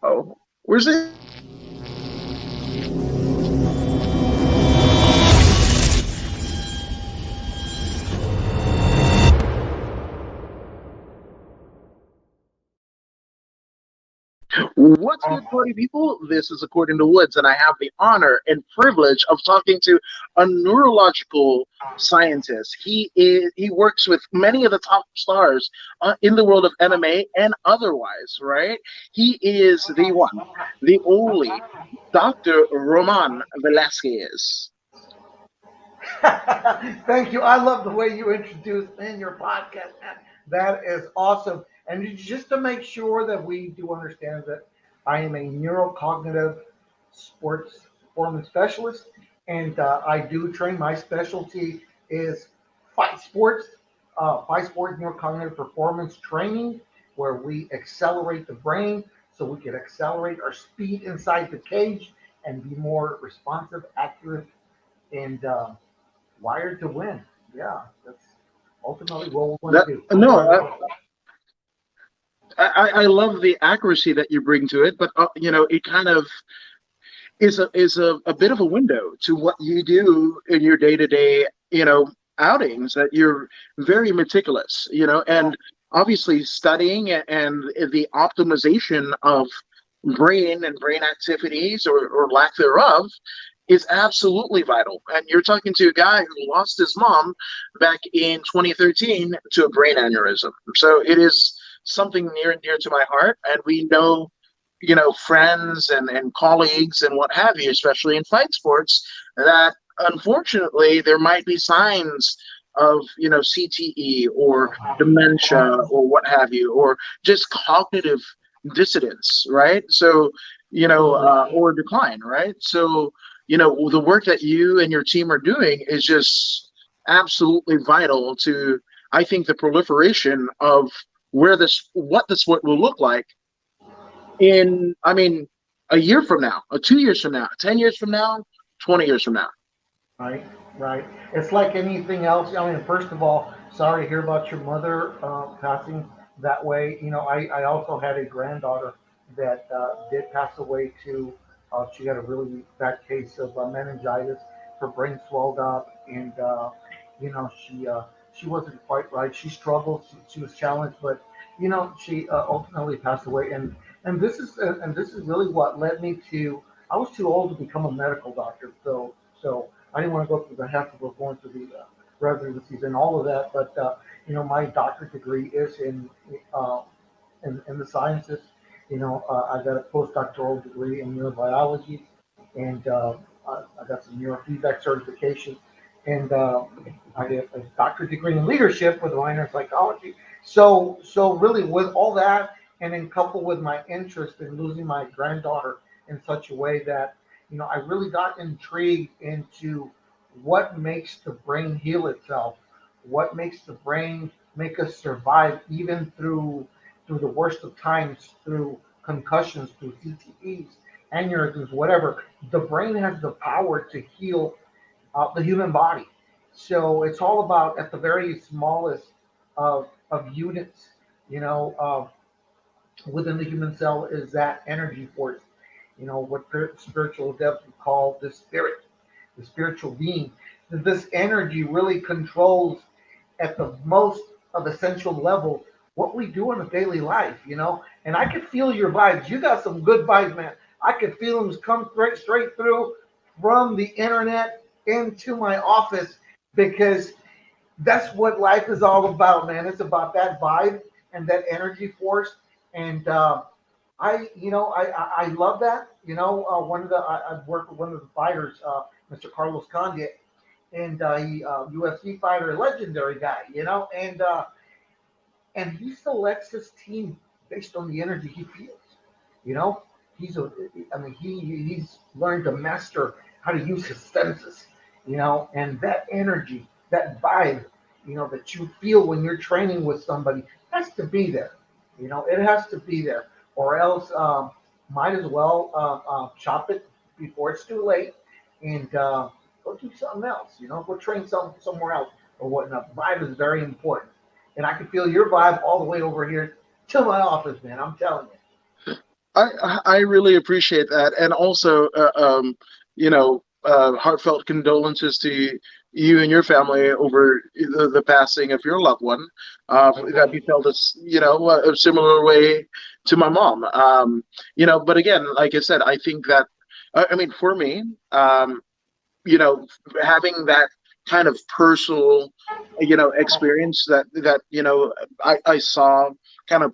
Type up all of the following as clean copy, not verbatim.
Oh, where's it? What's good, party people? This is According to Woods, and I have the honor and privilege of talking to a neurological scientist. He works with many of the top stars in the world of MMA and otherwise. Right? He is the one, the only, Dr. Roman Velasquez. Thank you. I love the way you introduced in your podcast, man. That is awesome. And just to make sure that we do understand that I am a neurocognitive sports performance specialist, and I do train. My specialty is fight sports, fight sports neurocognitive performance training, where we accelerate the brain so we can accelerate our speed inside the cage and be more responsive, accurate, and wired to win. Yeah, that's ultimately what we want That to do. no, Try to I love the accuracy that you bring to it, but it kind of is a bit of a window to what you do in your day to day, outings. That you're very meticulous, and obviously studying and the optimization of brain and brain activities or lack thereof is absolutely vital. And you're talking to a guy who lost his mom back in 2013 to a brain aneurysm. So it is something near and dear to my heart. And we know, friends and colleagues and what have you, especially in fight sports, that unfortunately there might be signs of, CTE or dementia or what have you, or just cognitive dissidence, right? So, or decline, right? So, the work that you and your team are doing is just absolutely vital to, I think, the proliferation of what this sport will look like in, I mean, a year from now, 2 years from now, 10 years from now, 20 years from now. right, right. It's like anything else. I mean, first of all, sorry to hear about your mother passing that way. I also had a granddaughter that did pass away too. She had a really bad case of meningitis. Her brain swelled up, and she wasn't quite right. She struggled. She was challenged, but she ultimately passed away. And this is really what led me to. I was too old to become a medical doctor, so I didn't want to go through the hassle of going through the residencies and all of that. But my doctorate degree is in the sciences. I got a postdoctoral degree in neurobiology, and I got some neurofeedback certification, and I did a doctorate degree in leadership with a minor in psychology. So really, with all that, and then coupled with my interest in losing my granddaughter in such a way that I really got intrigued into what makes the brain heal itself, what makes the brain make us survive even through the worst of times, through concussions, through CTEs, aneurysms, whatever. The brain has the power to heal the human body. So it's all about at the very smallest of units, you know, uh, within the human cell is that energy force, what spiritual depth would call the spirit, the spiritual being. This energy really controls at the most of essential level what we do in a daily life. And I could feel your vibes. You got some good vibes, man. I could feel them come straight through from the internet into my office because that's what life is all about, man. It's about that vibe and that energy force. And I love that. I've worked with one of the fighters, Mr. Carlos Condit, and he UFC fighter, legendary guy, and he selects his team based on the energy he feels. You know, he's a, I mean, he's learned to master how to use his senses. And that energy, that vibe, that you feel when you're training with somebody has to be there. It has to be there, or else might as well chop it before it's too late and go do something else. Go train somewhere else or whatnot. Vibe is very important, and I can feel your vibe all the way over here to my office, man. I'm telling you. I really appreciate that, and also, heartfelt condolences to you and your family over the passing of your loved one. That Likewise. you felt a similar way to my mom. But again, like I said, I think that, I mean, for me, you know, having that kind of personal, experience that I saw kind of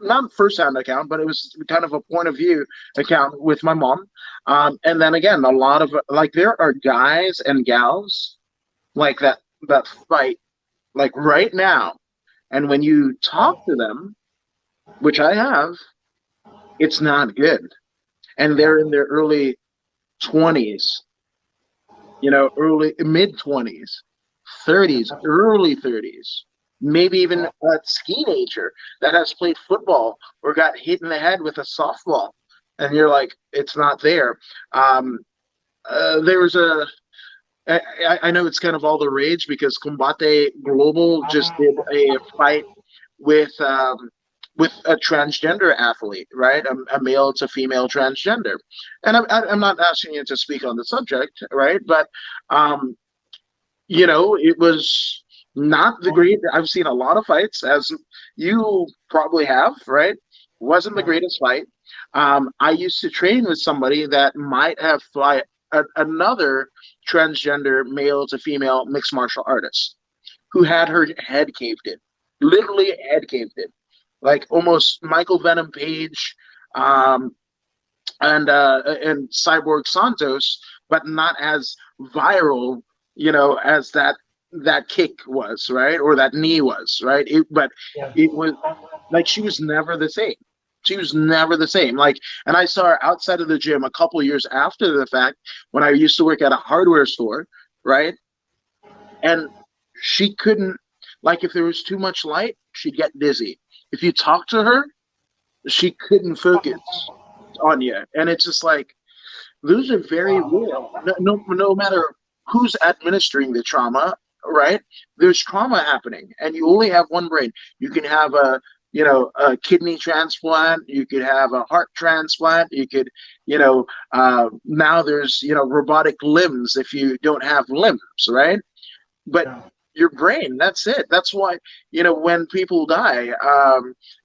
not first-hand account, but it was kind of a point of view account with my mom. And then again, a lot of like there are guys and gals like that fight like right now, and when you talk to them, which I have, it's not good, and Yeah. they're in their early 20s, early mid 20s, 30s, early 30s, maybe even Yeah. a teenager that has played football or got hit in the head with a softball. And you're like, it's not there. Um, there was I know it's kind of all the rage because Combate Global just did a fight with um, with a transgender athlete, right? A male to female transgender. And I'm not asking you to speak on the subject, right? But um, it was not the great. I've seen a lot of fights, as you probably have, right? Wasn't the Yeah. greatest fight. I used to train with somebody that might have fought another transgender male to female mixed martial artist who had her head caved in, literally head caved in, like almost Michael Venom Page, um, and Cyborg Santos, but not as viral, as that kick was, right, or that knee was, right. But Yeah. it was like she was never the same. She was never the same. Like, and I saw her outside of the gym a couple years after the fact when I used to work at a hardware store, right, and she couldn't. Like, if there was too much light, she'd get dizzy. If you talk to her, she couldn't focus on you, and it's just like those are very real. No matter who's administering the trauma, right? There's trauma happening, and you only have one brain. You can have a kidney transplant. You could have a heart transplant. You could, now there's robotic limbs if you don't have limbs, right? But Yeah. your brain, that's it. That's why when people die,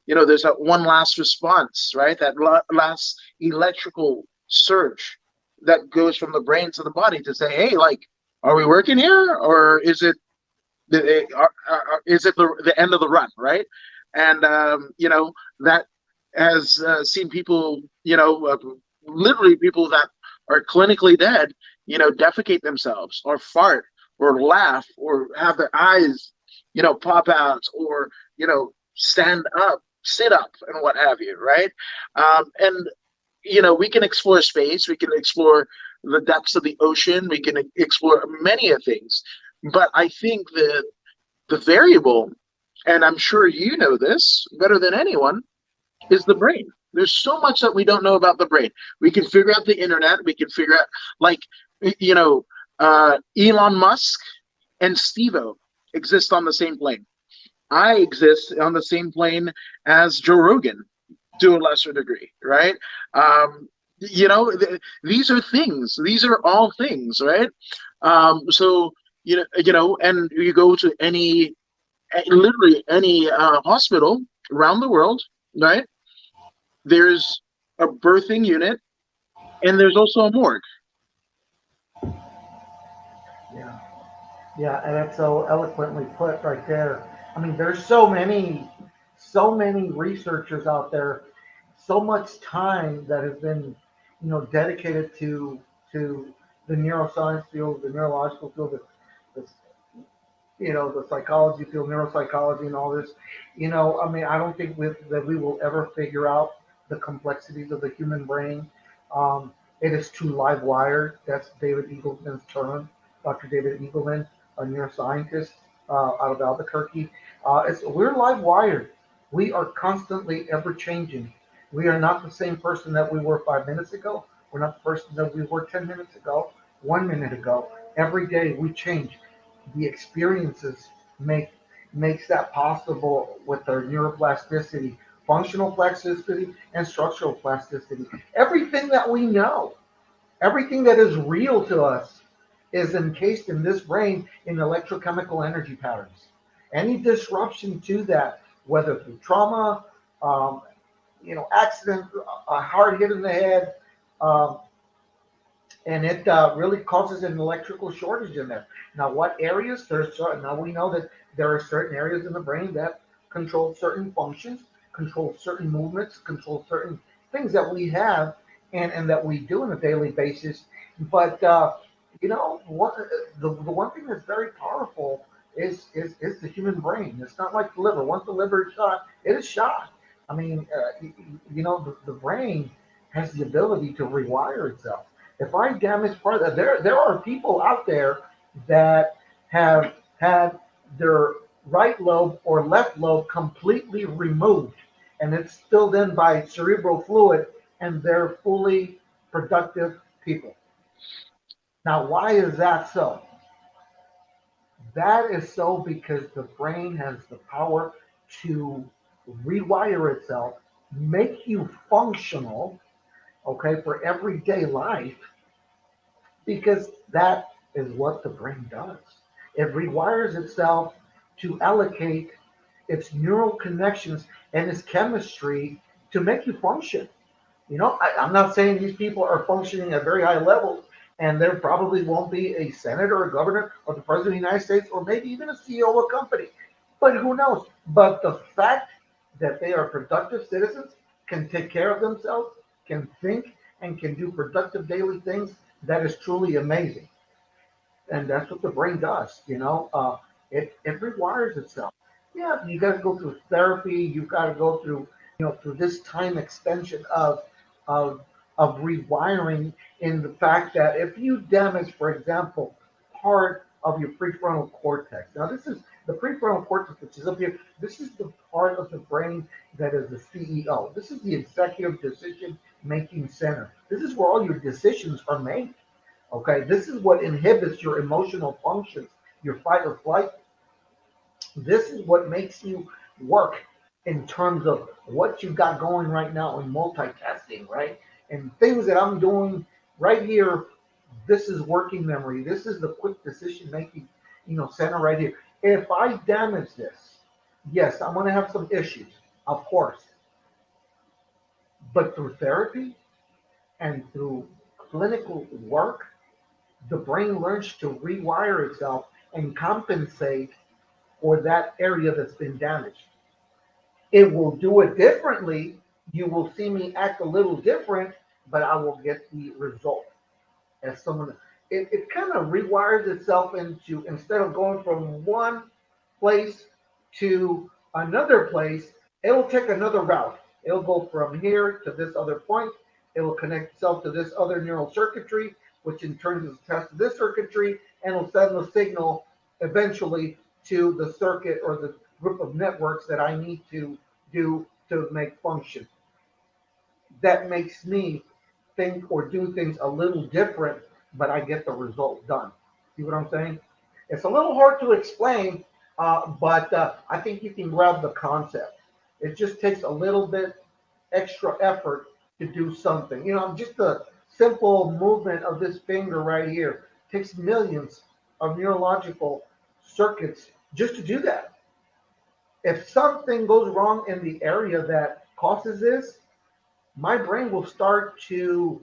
there's that one last response, right? That last electrical surge that goes from the brain to the body to say, hey, like, are we working here, or is it the end of the run, right? And that has seen people, literally people that are clinically dead, defecate themselves or fart or laugh or have their eyes, pop out, or stand up, sit up, and what have you, right? And we can explore space, we can explore the depths of the ocean, we can explore many of things, but I think the variable, and I'm sure you know this better than anyone, is the brain. There's so much that we don't know about the brain. We can figure out the internet. We can figure out, like, Elon Musk and Steve-O exist on the same plane. I exist on the same plane as Joe Rogan to a lesser degree, right? These are things. These are all things, right? So and you go to literally any hospital around the world, right? There's a birthing unit, and there's also a morgue. Yeah. Yeah, and that's so eloquently put right there. I mean, there's so many researchers out there, so much time that has been, dedicated to the neuroscience field, the neurological field, the the psychology field, neuropsychology, and all this. I mean, I don't think that we will ever figure out the complexities of the human brain. It is too live wired. That's David Eagleman's term, Dr. David Eagleman, a neuroscientist out of Albuquerque. We're live wired. We are constantly ever changing. We are not the same person that we were 5 minutes ago. We're not the person that we were 10 minutes ago, 1 minute ago. Every day we change. The experiences makes that possible with our neuroplasticity, functional plasticity and structural plasticity. Everything that we know, everything that is real to us is encased in this brain in electrochemical energy patterns. Any disruption to that, whether through trauma, um, accident, a hard hit in the head, um, and it really causes an electrical shortage in there. Now, what areas? Now we know that there are certain areas in the brain that control certain functions, control certain movements, control certain things that we have and that we do on a daily basis. But the one thing that's very powerful is the human brain. It's not like the liver. Once the liver is shot, it is shot. I mean, the brain has the ability to rewire itself. If I damage part of that, there are people out there that have had their right lobe or left lobe completely removed, and it's still done by cerebral fluid, and they're fully productive people. Now, why is that so? That is so because the brain has the power to rewire itself, make you functional, okay, for everyday life, because that is what the brain does. It rewires itself to allocate its neural connections and its chemistry to make you function. I'm not saying these people are functioning at very high levels, and there probably won't be a senator or governor or the president of the United States or maybe even a CEO of a company. But who knows? But the fact that they are productive citizens, can take care of themselves, can think, and can do productive daily things, that is truly amazing. And that's what the brain does. It rewires itself. Yeah, you got to go through therapy. You've got to go through through this time extension of of rewiring, in the fact that if you damage, for example, part of your prefrontal cortex. Now, this is the prefrontal cortex, which is up here. This is the part of the brain that is the CEO. This is the executive decision making center. This is where all your decisions are made. Okay, this is what inhibits your emotional functions, your fight or flight. This is what makes you work in terms of what you got going right now in multitasking, right? And things that I'm doing right here, this is working memory. This is the quick decision making, center right here. If I damage this, yes, I'm going to have some issues, of course. But through therapy and through clinical work, the brain learns to rewire itself and compensate for that area that's been damaged. It will do it differently. You will see me act a little different, but I will get the result as someone. It kind of rewires itself into, instead of going from one place to another place, it will take another route. It'll go from here to this other point. It will connect itself to this other neural circuitry, which in turn is attached to this circuitry, and will send the signal eventually to the circuit or the group of networks that I need to do to make function. That makes me think or do things a little different, but I get the result done. See what I'm saying? It's a little hard to explain, but I think you can grab the concept. It just takes a little bit extra effort to do something. Just the simple movement of this finger right here takes millions of neurological circuits just to do that. If something goes wrong in the area that causes this, my brain will start to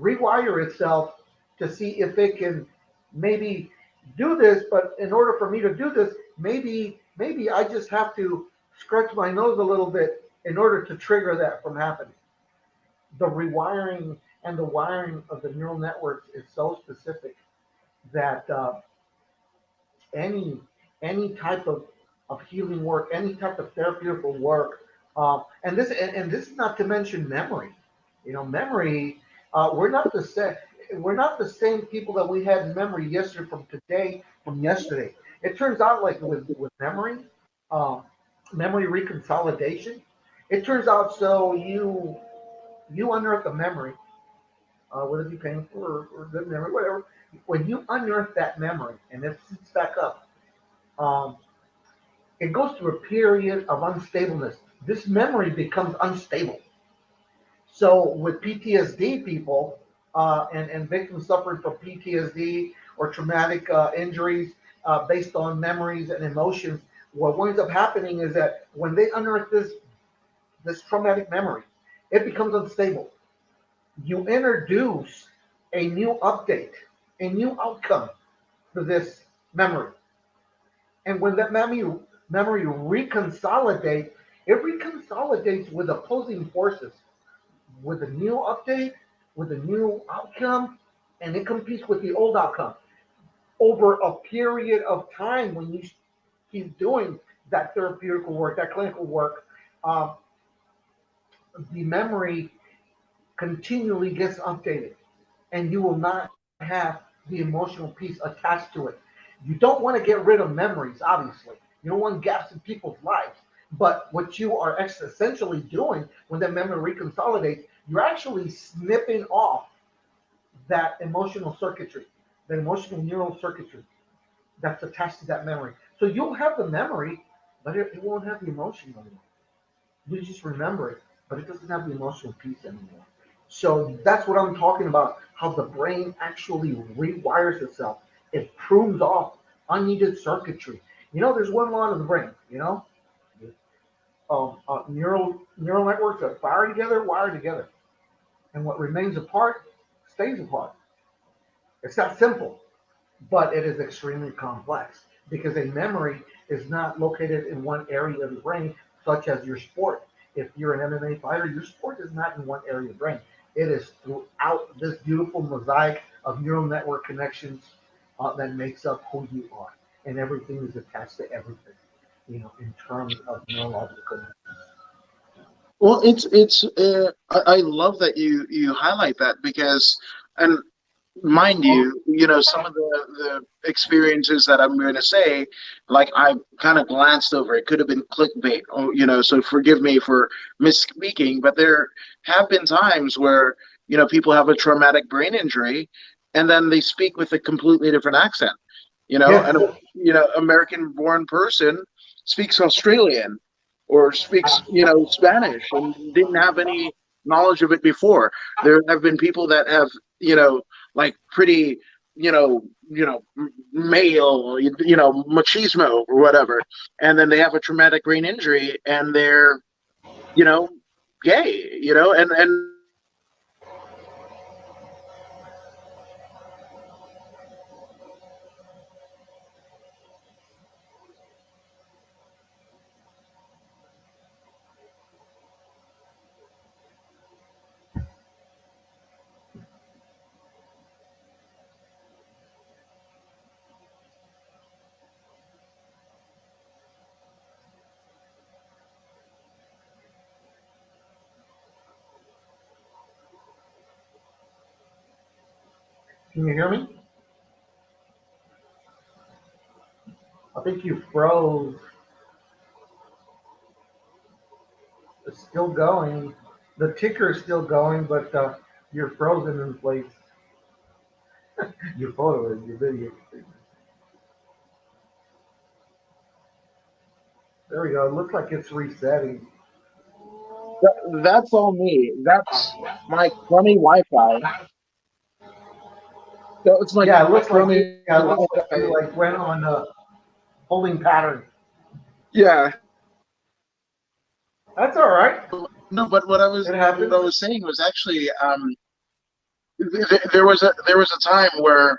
rewire itself to see if it can maybe do this. But in order for me to do this, maybe I just have to scratch my nose a little bit in order to trigger that from happening. The rewiring and the wiring of the neural networks is so specific that any any type of healing work, any type of therapeutic work, and this is not to mention memory. Memory. We're not the same. We're not the same people that we had in memory yesterday from today from yesterday. It turns out, like with memory, uh, memory reconsolidation. It turns out, so you unearth a memory, whether it be painful or good memory, whatever. When you unearth that memory and it sits back up, um, it goes through a period of unstableness. this memory becomes unstable. So with PTSD people and victims suffering from PTSD or traumatic injuries based on memories and emotions, what winds up happening is that when they unearth this traumatic memory, it becomes unstable. You introduce a new update, a new outcome to this memory. And when that memory reconsolidates, it reconsolidates with opposing forces, with a new update, with a new outcome, and it competes with the old outcome over a period of time when you keep doing that therapeutic work, that clinical work. Um, the memory continually gets updated, and you will not have the emotional piece attached to it. You don't want to get rid of memories, obviously. You don't want gaps in people's lives. But what you are essentially doing when that memory reconsolidates, you're actually snipping off that emotional circuitry, the emotional neural circuitry that's attached to that memory. So you'll have the memory, but it won't have the emotion anymore. You just remember it, but it doesn't have the emotional piece anymore. So that's what I'm talking about, how the brain actually rewires itself. It prunes off unneeded circuitry. There's one law of the brain, neural networks that fire together, wire together. And what remains apart stays apart. It's that simple, but it is extremely complex because a memory is not located in one area of the brain, such as your sport. If you're an MMA fighter, your sport is not in one area of the brain. It is throughout this beautiful mosaic of neural network connections that makes up who you are. And everything is attached to everything, in terms of neurological. Well, I love that you highlight that because, and mind you, some of the experiences that I'm going to say, like I kind of glanced over. It could have been clickbait, so forgive me for misspeaking, but there have been times where, people have a traumatic brain injury and then they speak with a completely different accent, Yes. and American born person speaks Australian or speaks, Spanish and didn't have any knowledge of it before. There have been people that have, like pretty, male, machismo or whatever, and then they have a traumatic brain injury and they're, you know, gay, and Can you hear me? I think you froze. It's still going. The ticker is still going, but you're frozen in place. Your photo is your video. There we go. It looks like it's resetting. that's all me. That's my crummy Wi-Fi. It's like Yeah, it my looks like you. crummy Yeah, it looks like you Wi-Fi. like went on a holding pattern. Yeah. That's all right. No, but It what I happens. was saying was actually, there was a time where,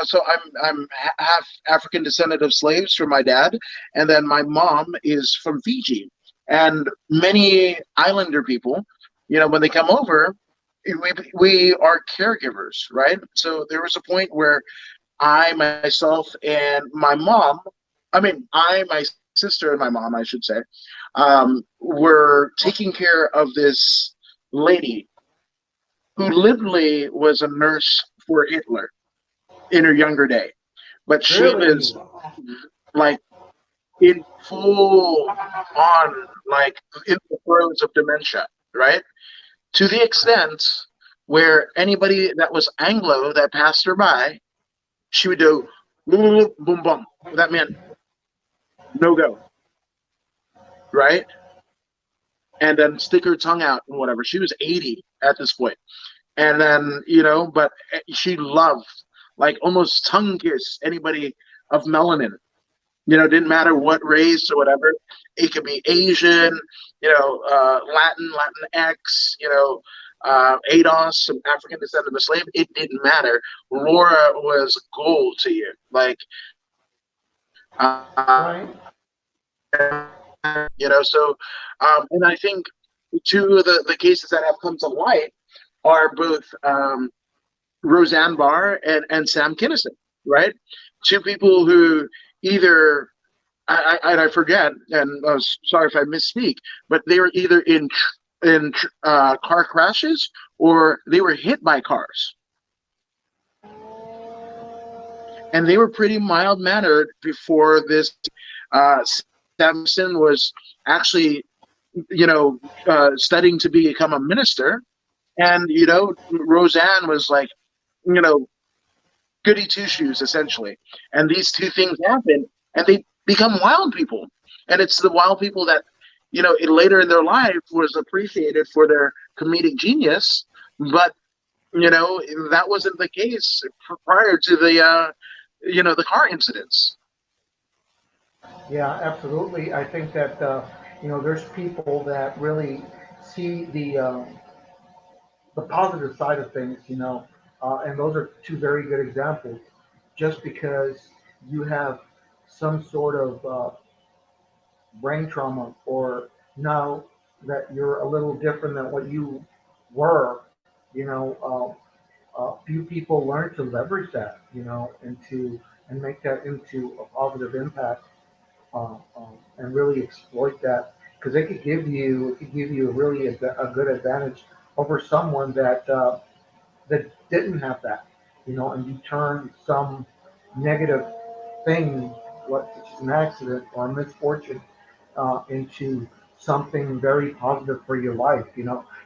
so I'm half African descendant of slaves from my dad, and then my mom is from Fiji, and many islander people, when they come over, we are caregivers, right? So there was a point where I myself and my mom, my sister and my mom, I should say, were taking care of this lady who literally was a nurse for Hitler in her younger day. But she Really? was like in full on, like in the throes of dementia, right? To the extent where anybody that was Anglo that passed her by, she would do boom boom boom. That meant no go, right? and then stick her tongue out and whatever. She was 80 at this point. And then, but she loved, like, almost tongue kiss anybody of melanin. Didn't matter what race or whatever. It could be Asian, Latin, Latinx, ADOS, some African descent of a slave. It didn't matter. Laura was gold to you. Like, uh, Right. so, and I think two of the cases that have come to light are both Roseanne Barr and Sam Kinison, right? Two people who either I forget, and sorry if I misspeak, but they were either in car crashes or they were hit by cars, and they were pretty mild mannered before this. Samson was actually, studying to become a minister, and Roseanne was like, you know, goody two shoes essentially, and these two things happen, and they become wild people, and it's the wild people that later in their life was appreciated for their comedic genius, but that wasn't the case prior to the car incidents. Yeah, absolutely. I think that there's people that really see the positive side of things, and those are two very good examples. Just because you have some sort of brain trauma, or now that you're a little different than what you were, few people learn to leverage that, and make that into a positive impact, and really exploit that, because it could give you really a good advantage over someone that didn't have that, and you turn some negative thing, what such as an accident or a misfortune, into something very positive for your life.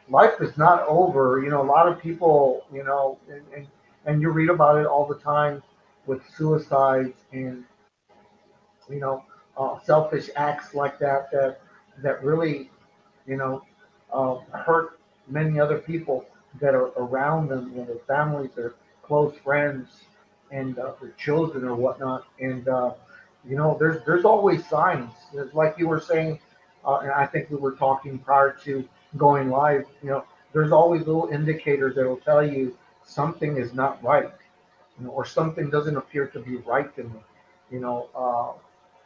Life is not over. A lot of people, and you read about it all the time with suicides and selfish acts like that really you know, hurt many other people that are around them, their families, their close friends, and their children or whatnot. And there's always signs. It's like you were saying, and I think we were talking prior to going live. There's always little indicators that will tell you something is not right, or something doesn't appear to be right in me. You know,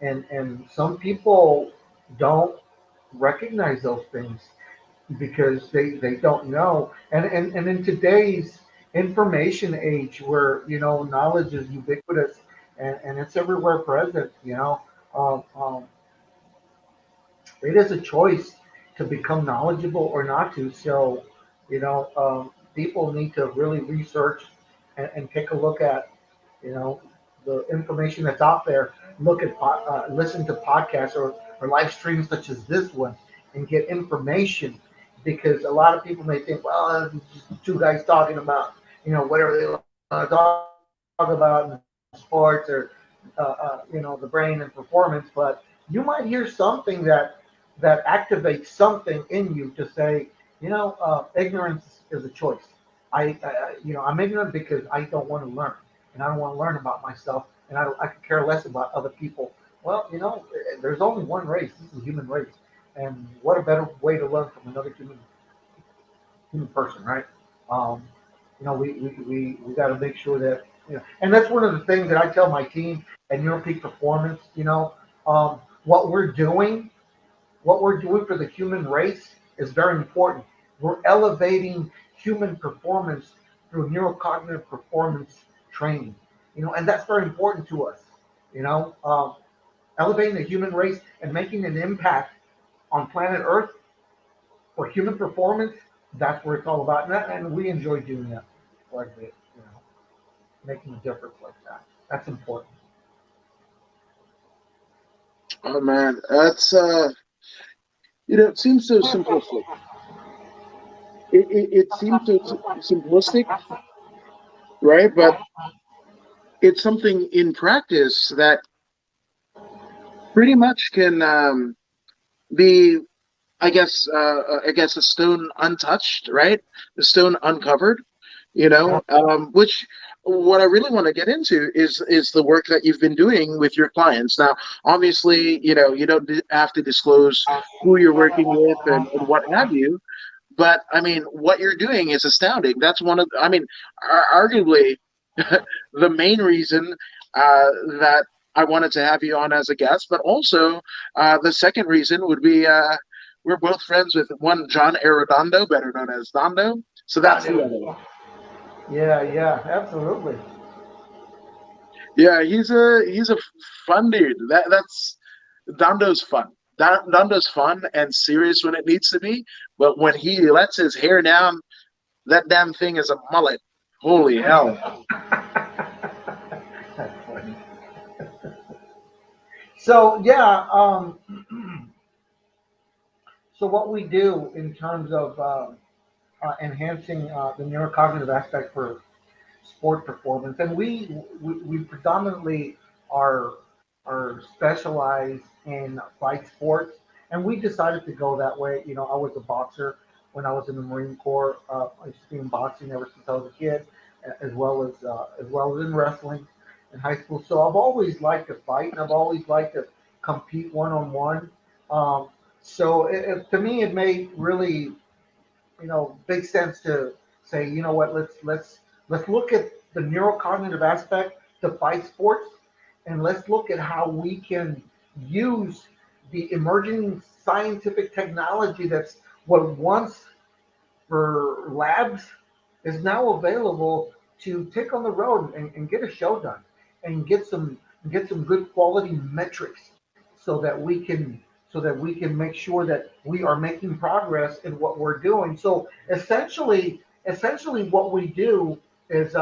and some people don't recognize those things because they don't know. And in today's information age, where knowledge is ubiquitous, and it's everywhere present, um, um, it is a choice to become knowledgeable or not to. So people need to really research and take a look at you know the information that's out there. Listen to podcasts or live streams such as this one, and get information, because a lot of people may think, well, it's just two guys talking about whatever they want to talk about in sports, or the brain and performance. But you might hear something that activates something in you to say, ignorance is a choice. I'm ignorant because I don't want to learn, and I don't want to learn about myself, and I could care less about other people. Well, there's only one race. This is the human race, and what a better way to learn from another human person, right? Um, we got to make sure that and that's one of the things that I tell my team at Peak Performance. What we're doing for the human race is very important. We're elevating human performance through neurocognitive performance training, and that's very important to us. You know, um, Elevating the human race and making an impact on planet Earth for human performance. That's what it's all about, and we enjoy doing that quite a bit. Making a difference like that. That's important. Oh man, that's it seems so simplistic. It seems so simplistic, right? But it's something in practice that pretty much can be. I guess a stone untouched, right? A stone uncovered, which what I really want to get into is the work that you've been doing with your clients. Now, obviously, you don't have to disclose who you're working with and what have you, but I mean, what you're doing is astounding. That's one of, I mean, arguably the main reason that I wanted to have you on as a guest, but also the second reason would be we're both friends with one John Arredondo, better known as Dondo. So that's the other one. Yeah, yeah, absolutely. Yeah, he's a fun dude. That's Dondo's fun. Dondo's fun and serious when it needs to be, but when he lets his hair down, that damn thing is a mullet. Holy hell! That's funny. So yeah, so what we do in terms of enhancing the neurocognitive aspect for sport performance, and we predominantly are are specialized in fight sports, and we decided to go that way. You know, I was a boxer when I was in the Marine Corps. I used to be in boxing ever since I was a kid, as well as in wrestling in high school. So I've always liked to fight, and I've always liked to compete one on one. So to me, it made really big sense to say, you know what, let's look at the neurocognitive aspect to fight sports, and let's look at how we can use the emerging scientific technology that's what once for labs is now available to take on the road and get a show done and get some good quality metrics so that we can make sure that we are making progress in what we're doing. So essentially what we do is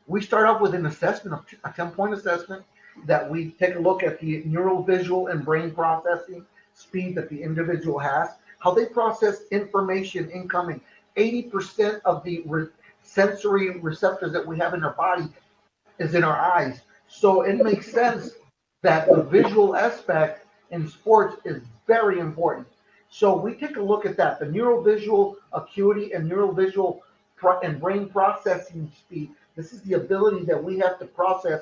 we start off with an assessment, a 10-point assessment, that we take a look at the neurovisual and brain processing speed that the individual has, how they process information incoming. 80% of the sensory receptors that we have in our body is in our eyes. So it makes sense that the visual aspect in sports is very important. So we take a look at that, the neurovisual acuity and neurovisual and brain processing speed. This is the ability that we have to process.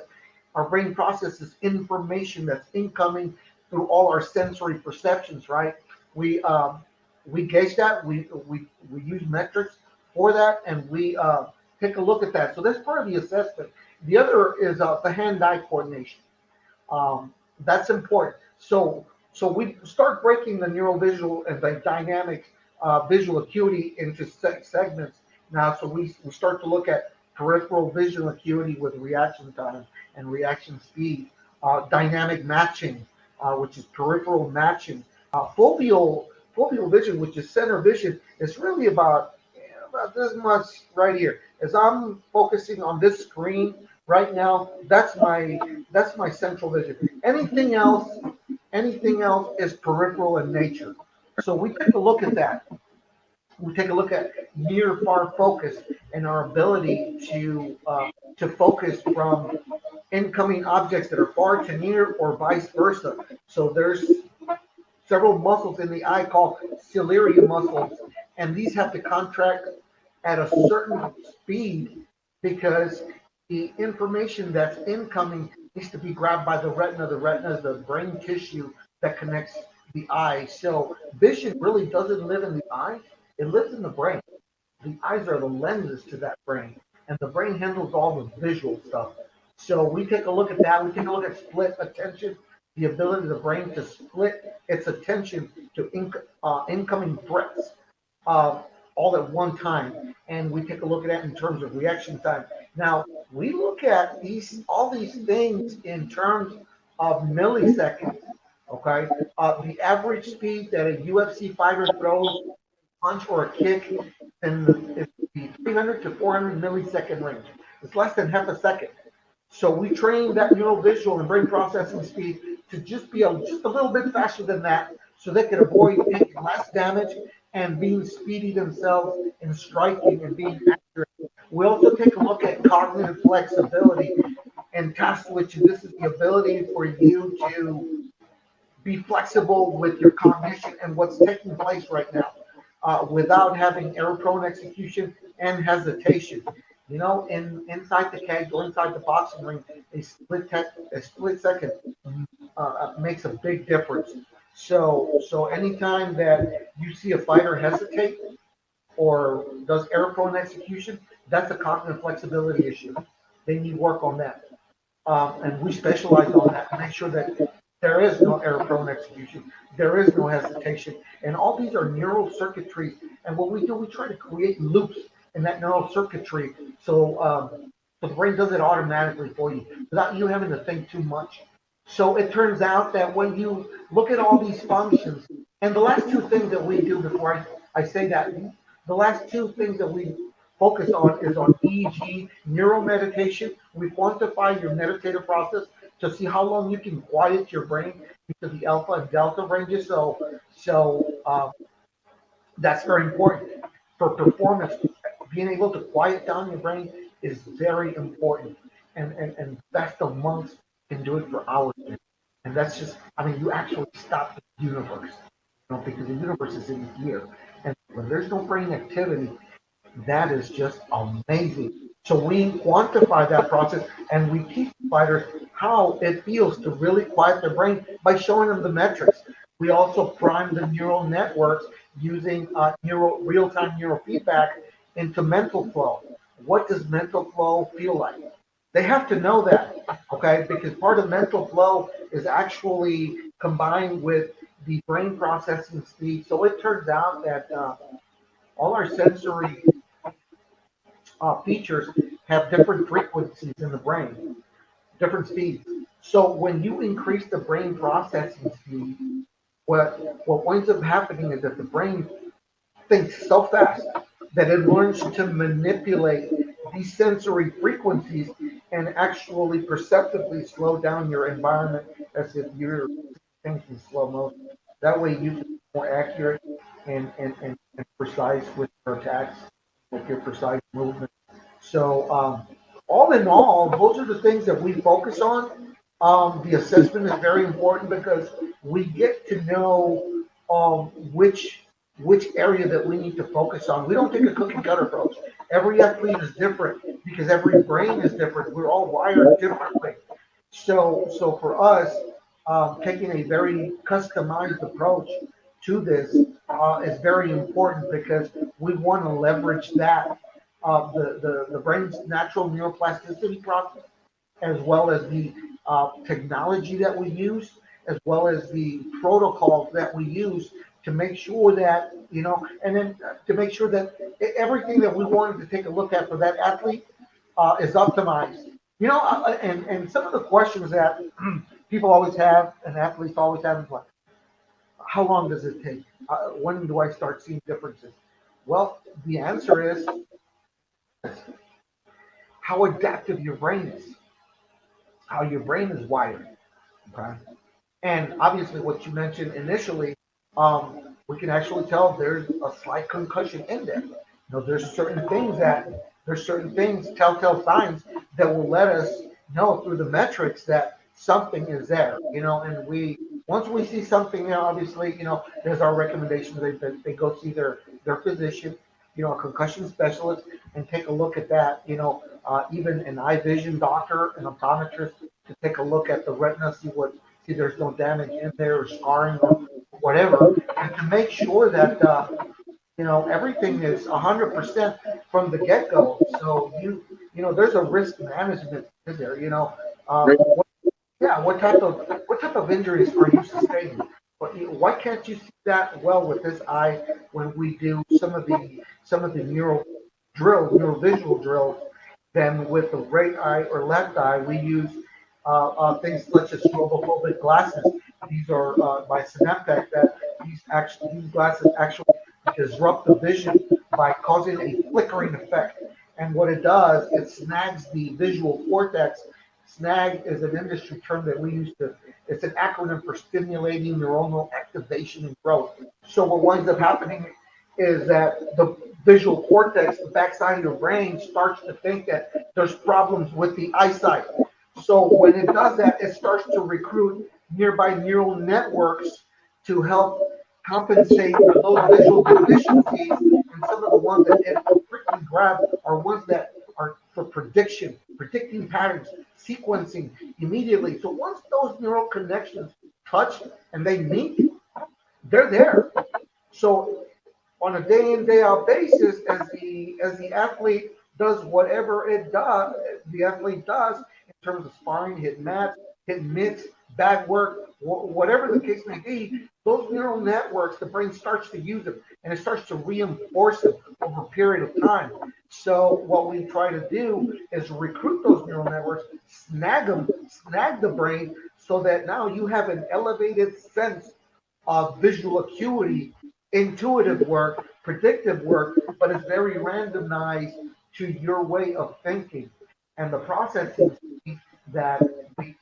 Our brain processes information that's incoming through all our sensory perceptions, right? We we gauge that. We use metrics for that, and we take a look at that. So that's part of the assessment. The other is the hand-eye coordination. That's important. So we start breaking the neurovisual and the dynamic visual acuity into segments now. So we start to look at peripheral visual acuity with reaction time and reaction speed, dynamic matching, which is peripheral matching, foveal vision, which is center vision, is really about this much right here. As I'm focusing on this screen right now, that's my central vision. Anything else is peripheral in nature. So we take a look at that. We take a look at near far focus and our ability to focus from incoming objects that are far to near or vice versa. So there's several muscles in the eye called ciliary muscles, and these have to contract at a certain speed because the information that's incoming needs to be grabbed by the retina. The retina is the brain tissue that connects the eye. So vision really doesn't live in the eye, it lives in the brain. The eyes are the lenses to that brain, and the brain handles all the visual stuff. So we take a look at that. We take a look at split attention, the ability of the brain to split its attention to incoming threats uh, all at one time. And we take a look at that in terms of reaction time. Now, we look at all these things in terms of milliseconds. Okay, the average speed that a UFC fighter throws punch or a kick in the 300 to 400 millisecond range. It's less than half a second. So we train that neural visual and brain processing speed to just be just a little bit faster than that so they can avoid taking less damage and being speedy themselves and striking and being accurate. We also take a look at cognitive flexibility and task switching. This is the ability for you to be flexible with your cognition and what's taking place right now, without having error-prone execution and hesitation. Inside the cage or inside the boxing ring, a split second makes a big difference. So anytime that you see a fighter hesitate or does error-prone execution, that's a cognitive flexibility issue. They need work on that. And we specialize on that to make sure that there is no error-prone execution, there is no hesitation, and all these are neural circuitries. And what we do, we try to create loops in that neural circuitry, so the brain does it automatically for you without you having to think too much. So it turns out that when you look at all these functions, and the last two things that we do before I say that, the last two things that we focus on is on EEG, neuro meditation. We quantify your meditative process to see how long you can quiet your brain because the alpha and delta ranges. So that's very important for performance. Being able to quiet down your brain is very important, and that's the monks can do it for hours. And that's just, I mean, you actually stop the universe, because the universe is in here. And when there's no brain activity, that is just amazing. So we quantify that process and we teach fighters how it feels to really quiet their brain by showing them the metrics. We also prime the neural networks using real-time neurofeedback into mental flow. What does mental flow feel like? They have to know that, okay? Because part of mental flow is actually combined with the brain processing speed. So it turns out that all our sensory features have different frequencies in the brain, different speeds. So when you increase the brain processing speed, what winds up happening is that the brain thinks so fast that it learns to manipulate these sensory frequencies and actually perceptively slow down your environment as if you're thinking slow motion. That way you can be more accurate and precise with your attacks, with your precise movement. So, all in all, those are the things that we focus on. The assessment is very important because we get to know which area that we need to focus on. We don't take a cookie cutter approach. Every athlete is different because every brain is different. We're all wired differently. So for us, taking a very customized approach to this is very important because we want to leverage that the brain's natural neuroplasticity process, as well as the technology that we use, as well as the protocols that we use to make sure that, and then to make sure that everything that we wanted to take a look at for that athlete is optimized. And some of the questions that people always have and athletes always have is like, how long does it take? When do I start seeing differences? Well, the answer is how adaptive your brain is, how your brain is wired. Okay. And obviously, what you mentioned initially, we can actually tell there's a slight concussion in there. There's certain things, telltale signs that will let us know through the metrics that something is there. And once we see something, obviously, there's our recommendation. They go see their physician, a concussion specialist, and take a look at that. Even an eye vision doctor, an optometrist, to take a look at the retina, see there's no damage in there or scarring or whatever, and to make sure that everything is 100% from the get-go. So there's a risk management in there. What type of injuries are you sustaining? Why can't you see that well with this eye when we do some of the neurovisual drills? Then with the right eye or left eye, we use things such as strobophobic glasses. These are by Synaptech. That these glasses actually disrupt the vision by causing a flickering effect. And what it does, it snags the visual cortex. Snag is an industry term that we use to. It's an acronym for stimulating neuronal activation and growth. So what winds up happening is that the visual cortex, the backside of your brain, starts to think that there's problems with the eyesight. So when it does that, it starts to recruit nearby neural networks to help compensate for those visual deficiencies. And some of the ones that it quickly grabs are ones that are for prediction, predicting patterns, sequencing immediately. So once those neural connections touch and they meet, they're there. So on a day in day out basis, as the athlete does whatever the athlete does in terms of sparring, hit mats, hit mitts, bag work, whatever the case may be, those neural networks, the brain starts to use them and it starts to reinforce them over a period of time. So what we try to do is recruit those neural networks, snag them, snag the brain, so that now you have an elevated sense of visual acuity, intuitive work, predictive work, but it's very randomized to your way of thinking. And the processing that we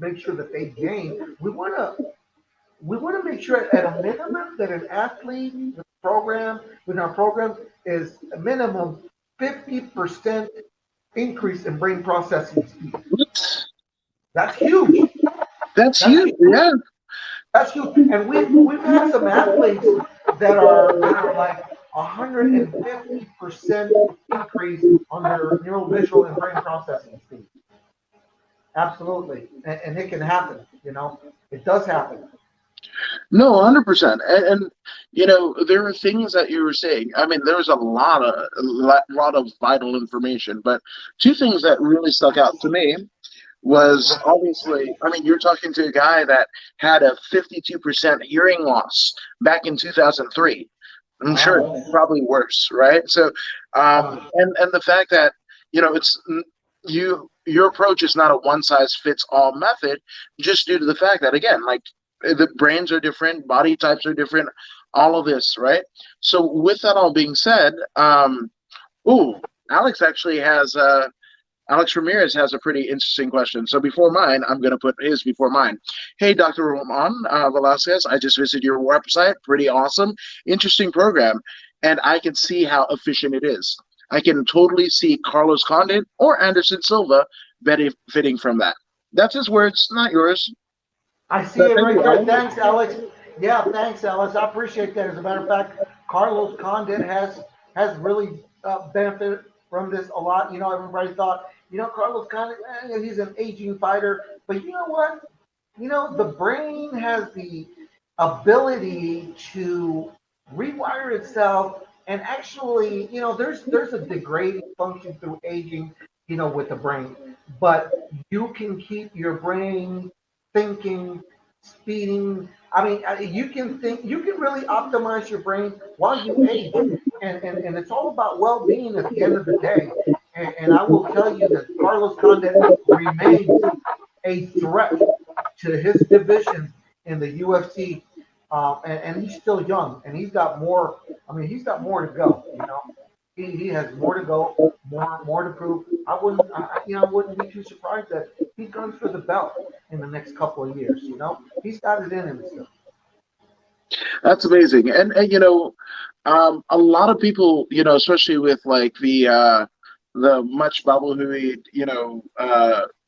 make sure that they gain, we want to make sure at a minimum that an athlete with our program is a minimum 50% increase in brain processing speed. What? That's huge. That's That's huge. huge. Yeah. That's huge. And we've had some athletes that are like 150% increase on their neurovisual and brain processing speed. Absolutely. And it can happen, It does happen. No, 100%. There are things that you were saying. I mean, there was a lot of vital information, but two things that really stuck out to me was obviously, I mean, you're talking to a guy that had a 52% hearing loss back in 2003. I'm sure it's Wow. probably worse, right? So, and the fact that, it's your approach is not a one size fits all method, just due to the fact that, again, like the brains are different, body types are different, all of this, right? So, with that all being said, ooh, Alex actually has Alex Ramirez has a pretty interesting question. So before mine, I'm going to put his before mine. Hey, Dr. Roman Velasquez, I just visited your website. Pretty awesome. Interesting program. And I can see how efficient it is. I can totally see Carlos Condit or Anderson Silva benefiting from that. That's his words, not yours. I see But it thank right you, there. Alex. Thanks, Alex. Yeah, thanks, Alex. I appreciate that. As a matter of fact, Carlos Condit has really benefited from this a lot. Everybody thought, Carlos Condit, he's an aging fighter, but you know what? The brain has the ability to rewire itself, and actually, there's a degrading function through aging, with the brain, but you can keep your brain thinking, speeding. I mean, you can think, you can really optimize your brain while you age, and it's all about well-being at the end of the day. And I will tell you that Carlos Condit remains a threat to his division in the UFC, and he's still young, and he's got more. I mean, he's got more to go. He has more to go, more to prove. I wouldn't be too surprised that he guns for the belt in the next couple of years. He's got it in him still. That's amazing. A lot of people, especially with like the much babblehued,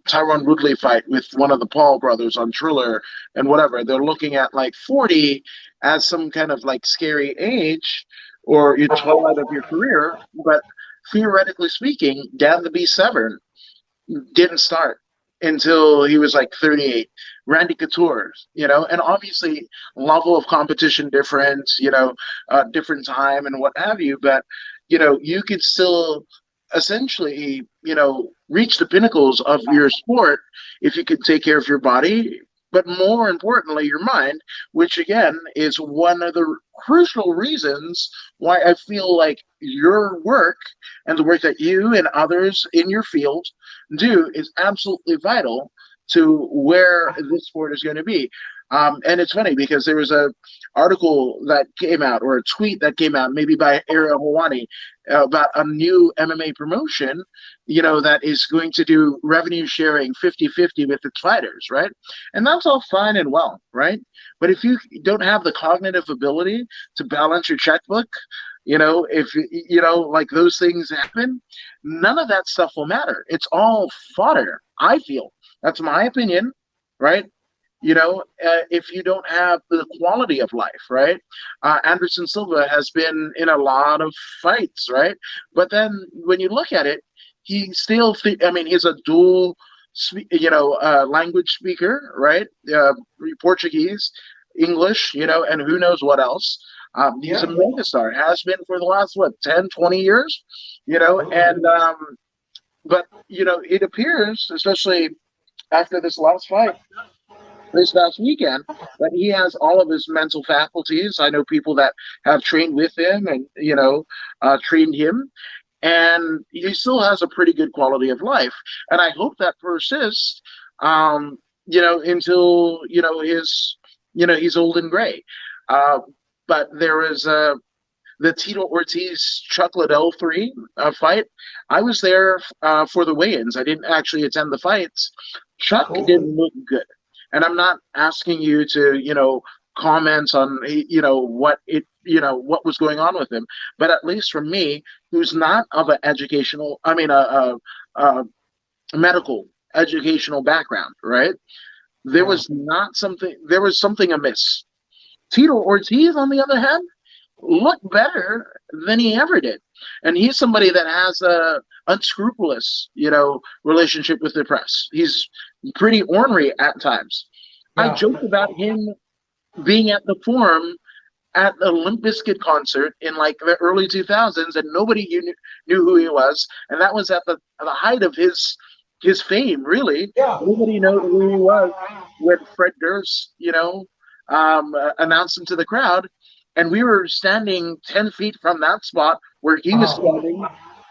Tyron Woodley fight with one of the Paul brothers on Triller and whatever, they're looking at like 40 as some kind of like scary age or your twilight of your career. But theoretically speaking, Dan the Beast Severn didn't start until he was like 38. Randy Couture, and obviously level of competition different, different time and what have you. But, you could still essentially, reach the pinnacles of your sport if you could take care of your body, but more importantly, your mind, which again is one of the crucial reasons why I feel like your work and the work that you and others in your field do is absolutely vital to where this sport is going to be. And it's funny because there was a article that came out or a tweet that came out maybe by Ariel Hawani about a new MMA promotion, that is going to do revenue sharing 50-50 with its fighters, right? And that's all fine and well, right? But if you don't have the cognitive ability to balance your checkbook, if like those things happen, none of that stuff will matter. It's all fodder, I feel. That's my opinion, right? if you don't have the quality of life, right? Anderson Silva has been in a lot of fights, right? But then when you look at it, he still, I mean, he's a dual, language speaker, right? Portuguese, English, and who knows what else. He's a Yeah, megastar, has been for the last, what, 10, 20 years, absolutely. and, but, it appears, especially after this last fight, this past weekend, that he has all of his mental faculties. I know people that have trained with him and trained him, and he still has a pretty good quality of life. And I hope that persists, until he's old and gray. Uh, but there was the Tito Ortiz Chuck Liddell 3 fight. I was there for the weigh-ins. I didn't actually attend the fights. Chuck Cool. didn't look good, and I'm not asking you to comment on what was going on with him, but at least for me, who's not of an educational, I mean a medical educational background, right? There Yeah. was not something. There was something amiss. Tito Ortiz, on the other hand, looked better than he ever did. And he's somebody that has a unscrupulous, relationship with the press. He's pretty ornery at times. I Yeah. joked about him being at the Forum at the Limp Bizkit concert in like the early 2000s, and nobody knew who he was, and that was at the height of his fame. Really, Yeah. nobody knew who he was when Fred Durst, announced him to the crowd, and we were standing 10 feet from that spot where he was Uh-huh. standing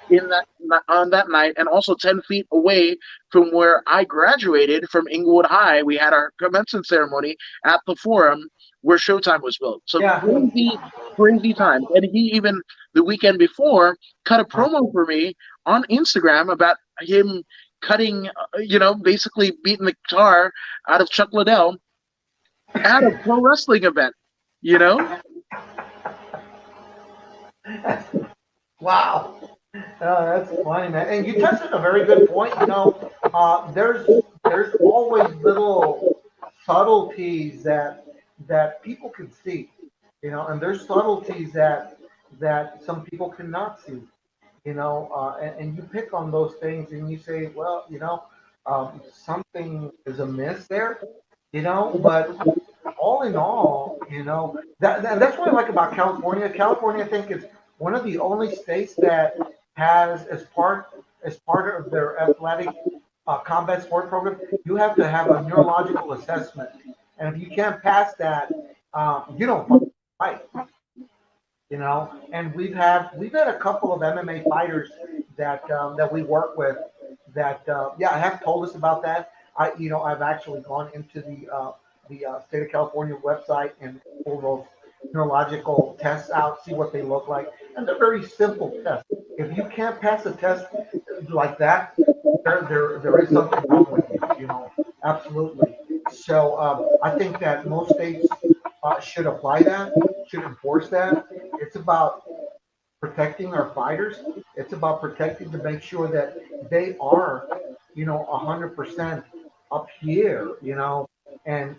in that on that night, and also 10 feet away from where I graduated from Inglewood High. We had our commencement ceremony at the Forum where Showtime was built. So Yeah. crazy, crazy times. And he even the weekend before cut a Uh, promo for me on Instagram about him cutting, basically beating the guitar out of Chuck Liddell at a pro wrestling event. You know, wow. That's funny, man. And you touched on a very good point. There's always little subtleties that people can see, and there's subtleties that some people cannot see, and you pick on those things and you say, well, something is amiss there, but all in all, that's what I like about California. California, I think, is one of the only states that has, as part of their athletic combat sport program, you have to have a neurological assessment, and if you can't pass that, you don't fight. And we've had a couple of MMA fighters that we work with that yeah, have told us about that. I've actually gone into the state of California website and pull those neurological tests out, see what they look like, and they're very simple tests. If you can't pass a test like that, there is something wrong with you, absolutely. So I think that most states should apply that, should enforce that. It's about protecting our fighters. It's about protecting to make sure that they are, 100% up here, and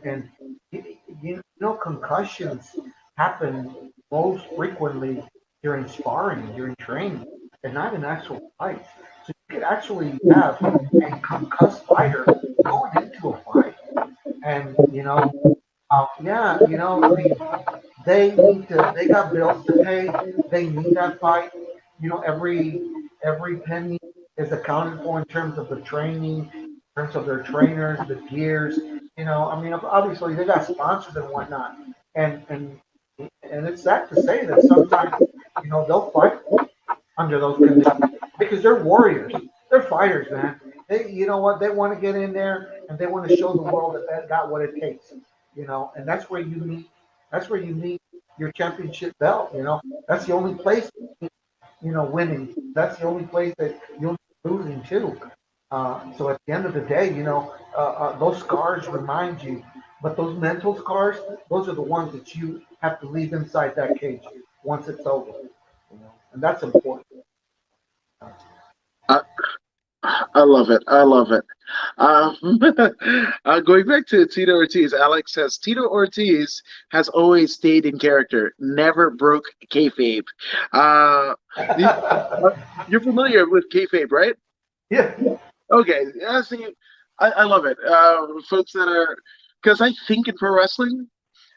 concussions happen most frequently during sparring, during training, and not in actual fights. So you could actually have a concussed fighter going into a fight, and yeah, they got bills to pay. They need that fight. Every penny is accounted for in terms of the training, in terms of their trainers, the gears. I mean, obviously they got sponsors and whatnot, and and it's sad to say that sometimes they'll fight under those conditions because they're warriors. They're fighters, man. You know what? They want to get in there and they want to show the world that they got what it takes. And that's where you meet. That's where you meet your championship belt. That's the only place. Winning. That's the only place that you'll be losing too. So at the end of the day, those scars remind you, but those mental scars, those are the ones that you have to leave inside that cage once it's over. And that's important. I, I love it. I love it. Um, going back to Tito Ortiz, Alex says Tito Ortiz has always stayed in character, never broke kayfabe. Uh, the, uh, you're familiar with kayfabe, right? Yeah. Okay, yeah, see, I love it. Folks that are, because I think in pro wrestling,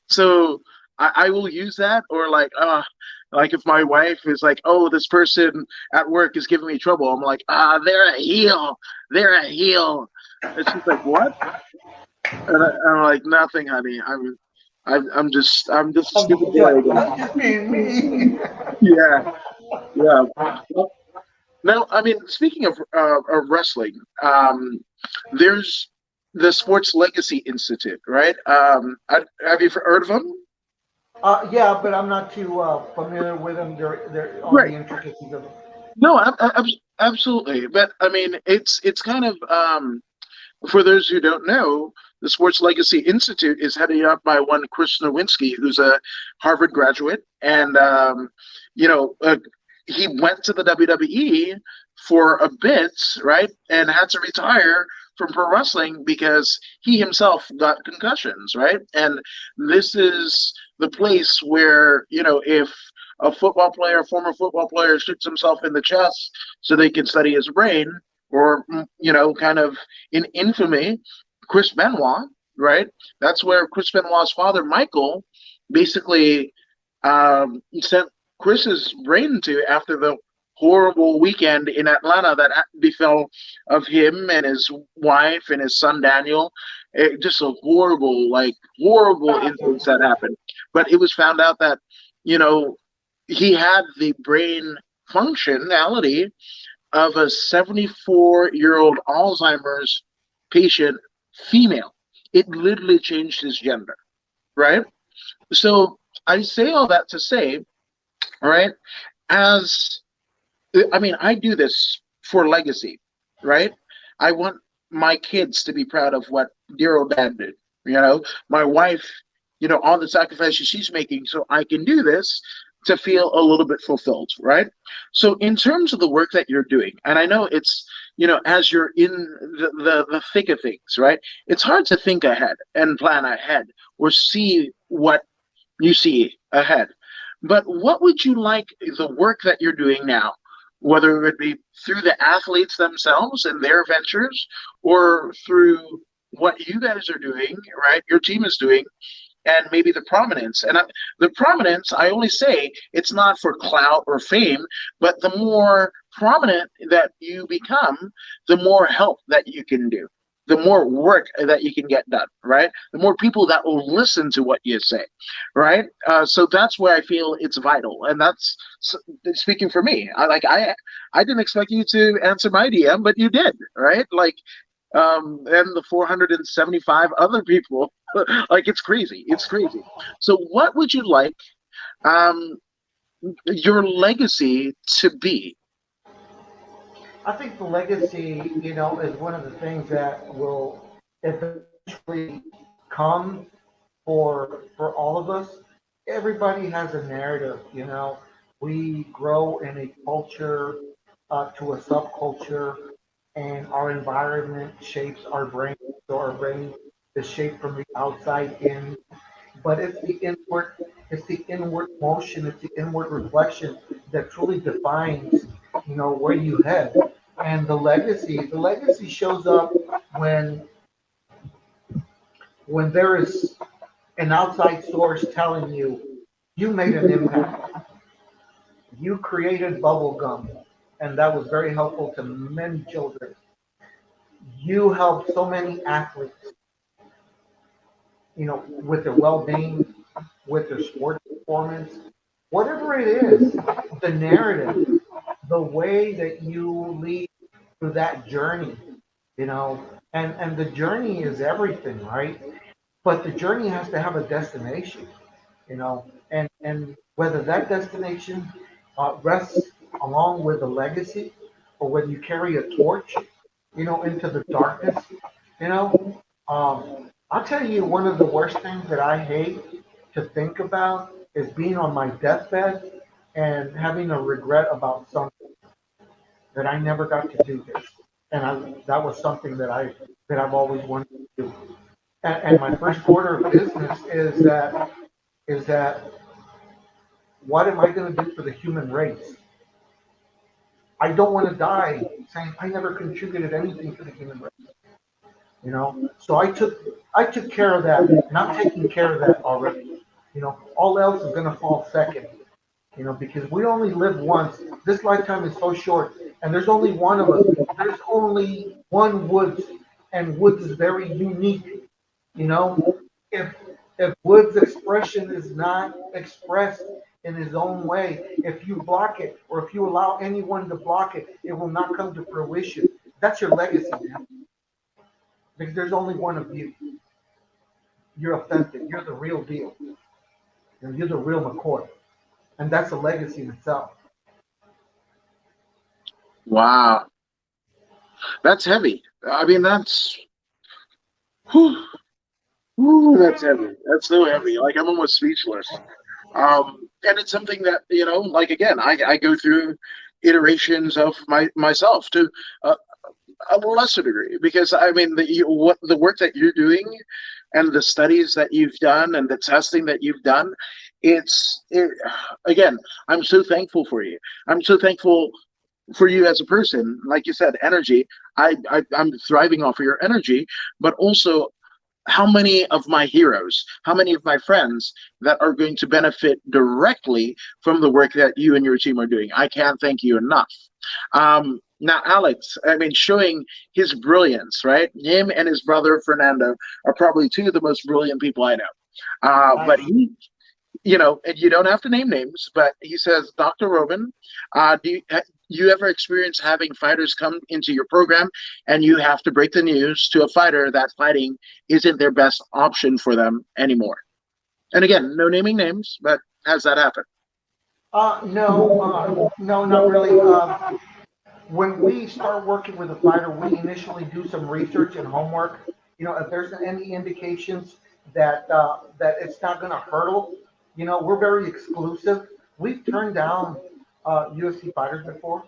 so I will use that, or like if my wife is like, oh, this person at work is giving me trouble, I'm like, they're a heel, they're a heel, and she's like, what? And I'm like, nothing, honey. I'm just a I'm stupid just, boy yeah, again. I'm just being me. Yeah, yeah. Well, now, I mean, speaking of wrestling, there's the Sports Legacy Institute, right? Have you heard of them? Yeah, but I'm not too familiar with them. They're on the Right. intricacies of them. No, absolutely. But I mean, it's kind of for those who don't know, the Sports Legacy Institute is headed up by one Chris Nowinski, who's a Harvard graduate, and you know, he went to the WWE for a bit, right, and had to retire from pro wrestling because he himself got concussions, right, and this is the place where if a football player, former football player, shoots himself in the chest so they can study his brain, or kind of in infamy, Chris Benoit, right? That's where Chris Benoit's father, Michael, basically sent Chris's brain to after the horrible weekend in Atlanta that befell of him and his wife and his son Daniel. Just a horrible, horrible incidents that happened. But it was found out that, you know, he had the brain functionality of a 74-year-old Alzheimer's patient, female. It literally changed his gender, right? So I say all that to say, all right, as I mean, I do this for legacy, right? I want my kids to be proud of what dear old dad did. My wife, all the sacrifices she's making so I can do this to feel a little bit fulfilled, right? So, in terms of the work that you're doing, and I know it's, as you're in the thick of things, right? It's hard to think ahead and plan ahead or see what you see ahead. But what would you like the work that you're doing now, whether it be through the athletes themselves and their ventures, or through what you guys are doing, right? Your team is doing, and maybe the prominence. And the prominence, I only say it's not for clout or fame, but the more prominent that you become, the more help that you can do, the more work that you can get done, right? The more people that will listen to what you say, right? So that's where I feel it's vital, and that's speaking for me. I didn't expect you to answer my DM, but you did, right? And the 475 other people. Like, it's crazy. It's crazy. So what would you like um, your legacy to be? I think the legacy, is one of the things that will eventually come for all of us. Everybody has a narrative. We grow in a culture to a subculture, and our environment shapes our brain. So our brain is shaped from the outside in, but it's the inward motion, it's the inward reflection that truly defines, where you head. And the legacy shows up when when there is an outside source telling you you made an impact. You created bubble gum, and that was very helpful to many children. You helped so many athletes, with their well-being, with their sport performance, whatever it is, the narrative, the way that you lead through that journey, and the journey is everything, right? But the journey has to have a destination, and whether that destination rests along with a legacy, or whether you carry a torch, into the darkness, you know. I'll tell you, one of the worst things that I hate to think about is being on my deathbed and having a regret about something that I never got to do this. and that was something that I've always wanted to do. And my first order of business is that what am I going to do for the human race? I don't want to die saying I never contributed anything to the human race. So I took care of that, and I'm taking care of that already. All else is going to fall second. Because we only live once. This lifetime is so short, and there's only one of us. There's only one Woods, and Woods is very unique. You know, if Wood's expression is not expressed in his own way, if you block it or if you allow anyone to block it, it will not come to fruition. That's your legacy, man. Because there's only one of you. You're authentic. You're the real deal. And you're the real McCoy. And that's a legacy in itself. Wow, that's heavy. I mean, whew, that's heavy. That's so heavy. Like I'm almost speechless. And it's something that like again, I go through iterations of myself to uh, a lesser degree because I mean what the work that you're doing and the studies that you've done and the testing that you've done, again, I'm so thankful for you. I'm so thankful for you as a person. Like you said, energy. I'm thriving off of your energy, but also how many of my heroes, how many of my friends that are going to benefit directly from the work that you and your team are doing. I can't thank you enough. Now, Alex, I mean, showing his brilliance, right? Him and his brother Fernando are probably two of the most brilliant people I know. But Nice. he, and you don't have to name names, but he says, Dr. Robin, do you ever experience having fighters come into your program and you have to break the news to a fighter that fighting isn't their best option for them anymore? And again, no naming names, but has that happened? No, no, not really. When we start working with a fighter, we initially do some research and homework. If there's any indications that it's not going to hurdle, we're very exclusive. We've turned down UFC fighters before,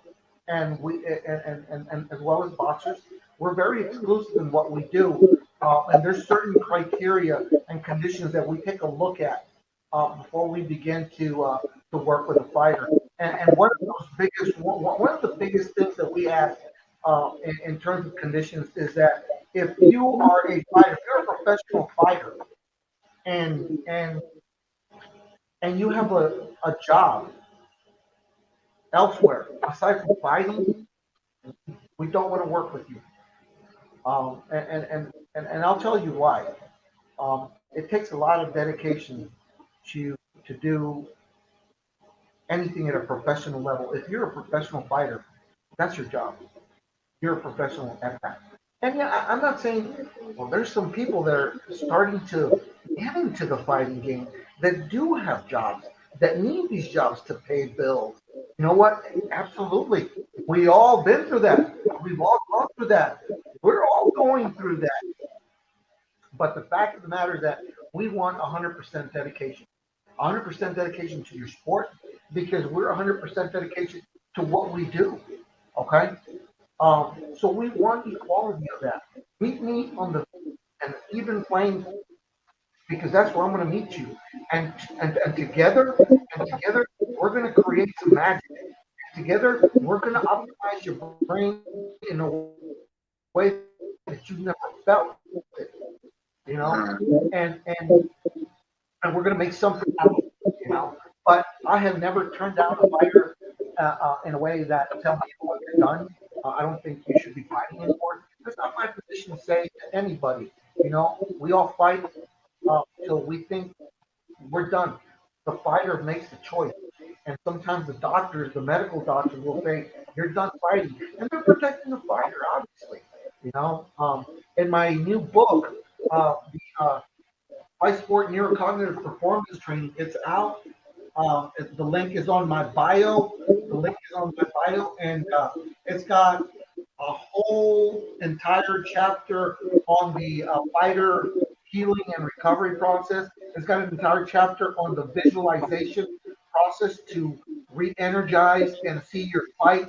and and as well as boxers. We're very exclusive in what we do, and there's certain criteria and conditions that we take a look at before we begin to work with a fighter. And one of the biggest things that we ask in terms of conditions is that if you are a fighter, if you're a professional fighter, and and and you have a job elsewhere aside from fighting, we don't want to work with you. And I'll tell you why. It takes a lot of dedication to do anything at a professional level. If you're a professional fighter, that's your job. You're a professional at that. And yeah, I'm not saying, well, there's some people that are starting to get into the fighting game that do have jobs, that need these jobs to pay bills. You know what? Absolutely. We all been through that. We've all gone through that. We're all going through that. But the fact of the matter is that we want 100% dedication. 100% dedication to your sport because we're 100% dedication to what we do. Okay? So we want equality of that. Meet me on an even playing field because that's where I'm going to meet you. And together we're going to create some magic. Together we're going to optimize your brain in a way that you've never felt it. You know, and we're going to make something happen. You know, but I have never turned down a fighter in a way that tell me what you're done. I don't think you should be fighting anymore. That's not my position to say to anybody. We all fight till we think we're done. The fighter makes the choice. And sometimes the medical doctors will say, you're done fighting. And they're protecting the fighter, obviously. In my new book, the High Sport Neurocognitive Performance Training, it's out. The link is on my bio. The link is on my bio, and it's got a whole entire chapter on the fighter healing and recovery process. It's got an entire chapter on the visualization process to re-energize and see your fight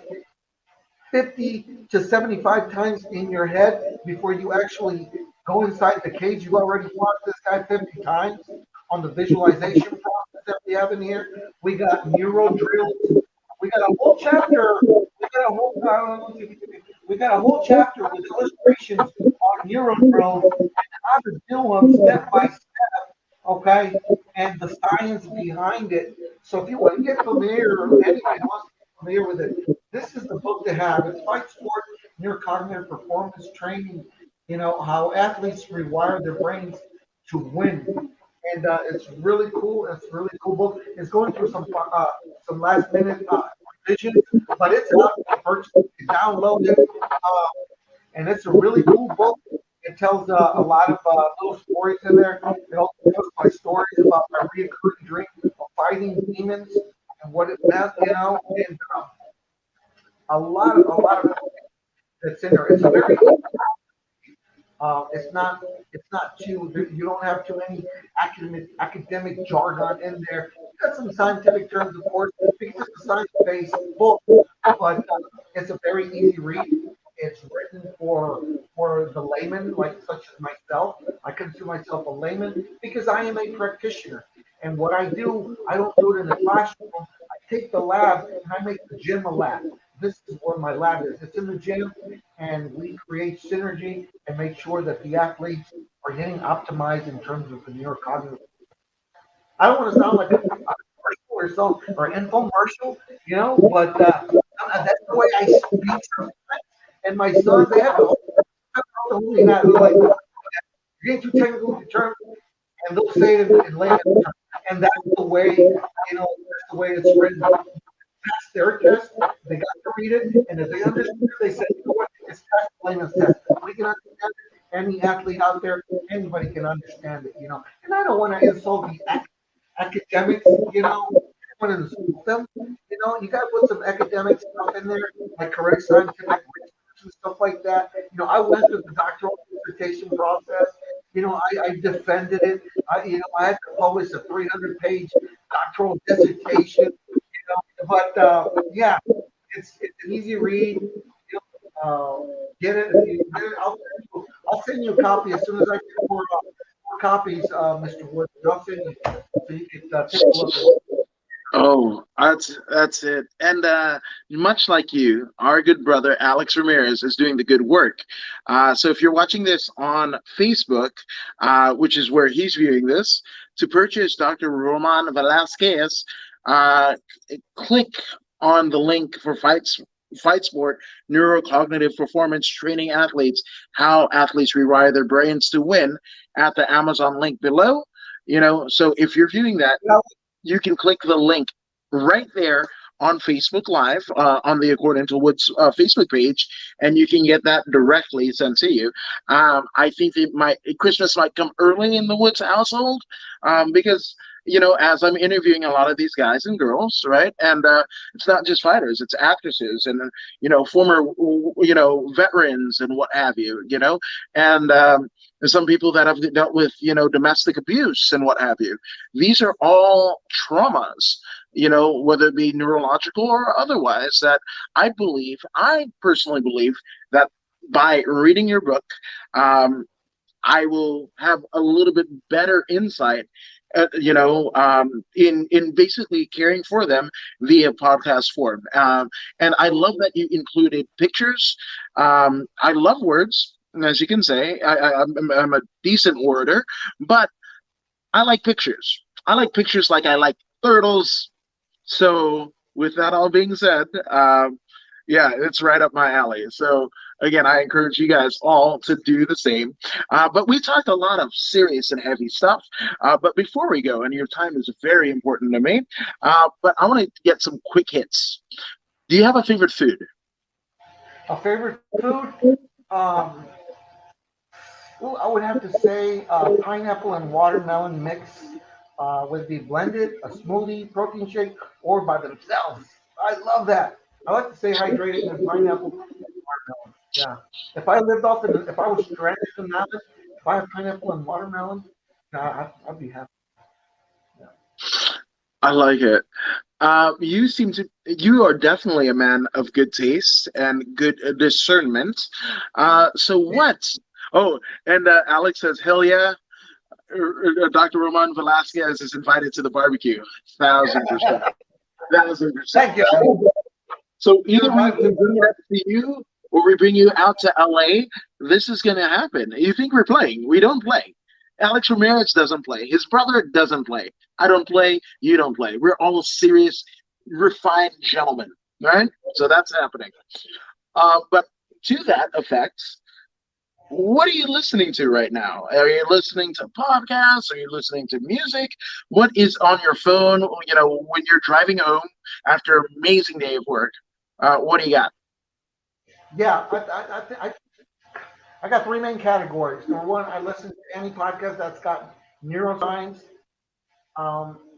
50 to 75 times in your head before you actually go inside the cage. You already watched this guy 50 times on the visualization process that we have in here. We got neuro drills. We got a whole chapter. We got a whole, I don't know if you- we got a whole chapter with illustrations on neuro drills and how to do them step by step, okay, and the science behind it. So if you want to get familiar, or anybody wants to get familiar with it, this is the book to have. It's Fight Sport Neurocognitive Performance Training. You know how athletes rewire their brains to win, and it's really cool. It's a really cool book. It's going through some last minute revisions, but it's out to purchase. You can download it. And it's a really cool book. It tells a lot of little stories in there. It also tells my stories about my reoccurring dream of fighting demons and what it meant, you know, and a lot of that's in there. It's a very it's not too you don't have too many academic jargon in there. You got some scientific terms, of course, because it's a science-based book, but it's a very easy read. It's written for the layman, like such as myself. I consider myself a layman because I am a practitioner. And what I do, I don't do it in the classroom. I take the lab and I make the gym a lab. This is where my lab is. It's in the gym, and we create synergy and make sure that the athletes are getting optimized in terms of the neurocognitive. I don't want to sound like a commercial or so or an infomercial, you know, but that's the way I speak sometimes. And my son, they have to not like you're getting too technical with the term, and they'll say it in layman's terms. And that's the way, you know, that's the way it's written. Pass their test, they got to read it, and if they understood it, they said, you know what, it's past the layman's test. We can understand it. Any athlete out there, anybody can understand it, you know. And I don't want to insult the academics, you know. I want to insult them, you know. You got to put some academic stuff in there, like correct scientific research and stuff like that. You know, I went through the doctoral dissertation process. You know, I defended it. I had to publish a 300-page doctoral dissertation. But yeah, it's an easy read. Get it if you get it. I'll send you a copy as soon as I get more copies, Mr. Woods. I'll send you so you can take a look at it. Oh, that's it. And much like you, our good brother Alex Ramirez is doing the good work. So if you're watching this on Facebook, which is where he's viewing this, to purchase Dr. Roman Velasquez, uh, click on the link for Fight Sport Neurocognitive Performance Training Athletes, how athletes rewire their brains to win at the Amazon link below. So if you're viewing that, you can click the link right there on Facebook Live on the According to Woods Facebook page, and you can get that directly sent to you. I think Christmas might come early in the Woods household because as I'm interviewing a lot of these guys and girls, right, and it's not just fighters, it's actresses and former veterans and what have you, and there's some people that have dealt with domestic abuse and what have you. These are all traumas, whether it be neurological or otherwise, that I personally believe that by reading your book, I will have a little bit better insight, in basically caring for them via podcast form. And I love that you included pictures. I love words, as you can say. I'm a decent worder, but I like pictures. I like pictures like I like turtles. So, with that all being said, yeah, it's right up my alley. So, again, I encourage you guys all to do the same. But we talked a lot of serious and heavy stuff. But before we go, and your time is very important to me, but I want to get some quick hits. Do you have a favorite food? A favorite food? Um, well, I would have to say pineapple and watermelon mix would be blended, a smoothie, protein shake, or by themselves. I love that. I like to stay hydrated and pineapple and watermelon. Yeah. If I was stranded in the mountains, if I had pineapple and watermelon, I'd be happy. Yeah. I like it. You are definitely a man of good taste and good discernment. So what? Oh, and Alex says, hell yeah. Dr. Roman Velasquez is invited to the barbecue. 1,000%. 1,000%. Thank you. So You're either we invited to. bring it up to you or we bring you out to LA. This is going to happen. You think we're playing? We don't play. Alex Ramirez doesn't play. His brother doesn't play. I don't play. You don't play. We're all serious, refined gentlemen, right? So that's happening. But to that effect, what are you listening to right now? Are you listening to podcasts? Are you listening to music? What is on your phone? When you're driving home after an amazing day of work, what do you got? Yeah, I got three main categories. Number one, I listen to any podcast that's got neuroscience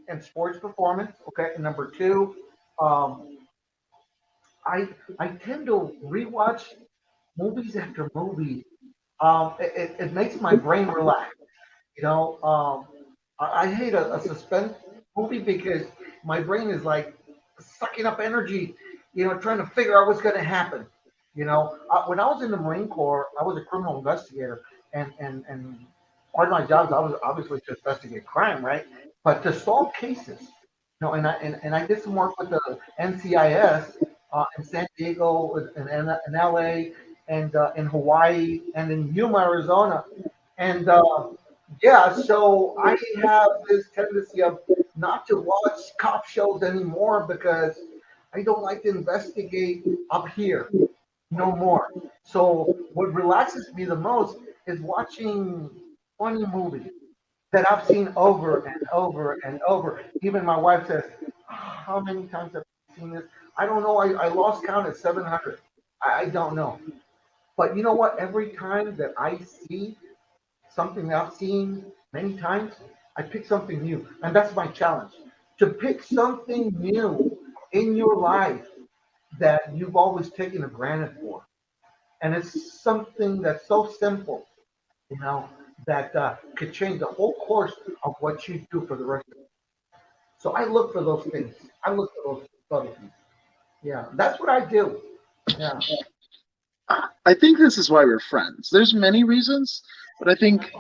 and sports performance. Okay. And number two, um, I tend to rewatch movies after movies. It makes my brain relax. I hate a suspense movie because my brain is like sucking up energy, trying to figure out what's going to happen. When I was in the Marine Corps, I was a criminal investigator, and part of my job is I was obviously to investigate crime, right? But to solve cases, and I did some work with the NCIS in San Diego, in LA, and in Hawaii, and in Yuma, Arizona, and yeah, so I have this tendency of not to watch cop shows anymore because I don't like to investigate up here no more. So what relaxes me the most is watching funny movies that I've seen over and over and over. Even my wife says, "How many times have I seen this?" I don't know. I lost count at 700. I don't know. But you know what? Every time that I see something that I've seen many times, I pick something new. And that's my challenge, to pick something new in your life that you've always taken for granted for. And it's something that's so simple, you know, that could change the whole course of what you do for the rest of it. So I look for those things. I look for those other things. Yeah, that's what I do. Yeah. I think this is why we're friends. There's many reasons, but I think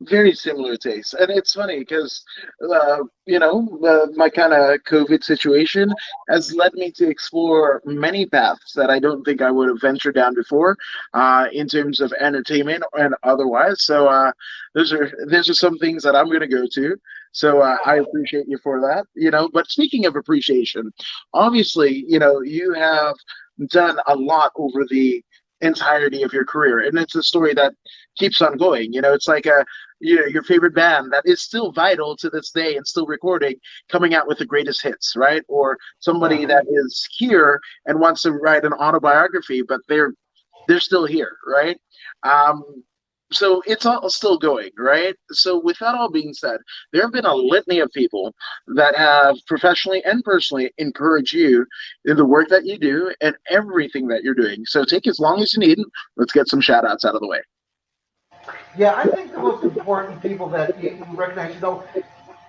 very similar tastes. And it's funny because, my kind of COVID situation has led me to explore many paths that I don't think I would have ventured down before, in terms of entertainment and otherwise. So those are some things that I'm going to go to. So I appreciate you for that. But speaking of appreciation, obviously, you have done a lot over the entirety of your career, and it's a story that keeps on going. It's like your favorite band that is still vital to this day and still recording, coming out with the greatest hits, right? Or somebody Yeah. that is here and wants to write an autobiography, but they're still here, right? Um, so it's all still going, right? So with that all being said, there have been a litany of people that have professionally and personally encouraged you in the work that you do and everything that you're doing. So take as long as you need. Let's get some shout outs out of the way. Yeah, I think the most important people that you recognize,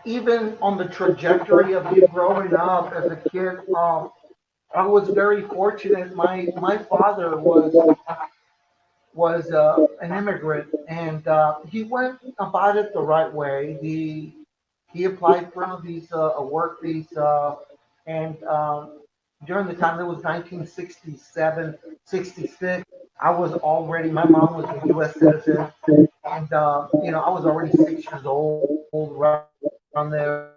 even on the trajectory of me growing up as a kid, I was very fortunate. My father was an immigrant, and he went about it the right way. He applied for a visa, a work visa, and during the time it was 1967, 66. I was already. My mom was a U.S. citizen, and I was already 6 years old, right around there,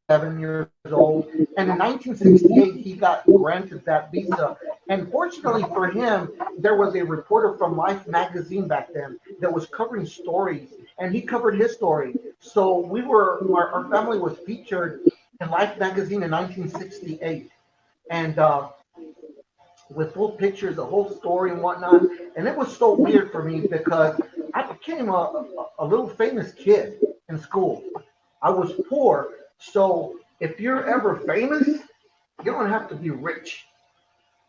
7 years old. And in 1968, he got granted that visa. And fortunately for him, there was a reporter from Life magazine back then that was covering stories, and he covered his story. So our family was featured in Life magazine in 1968. And with full pictures, the whole story and whatnot. And it was so weird for me because I became a little famous kid in school. I was poor, so if you're ever famous, you don't have to be rich.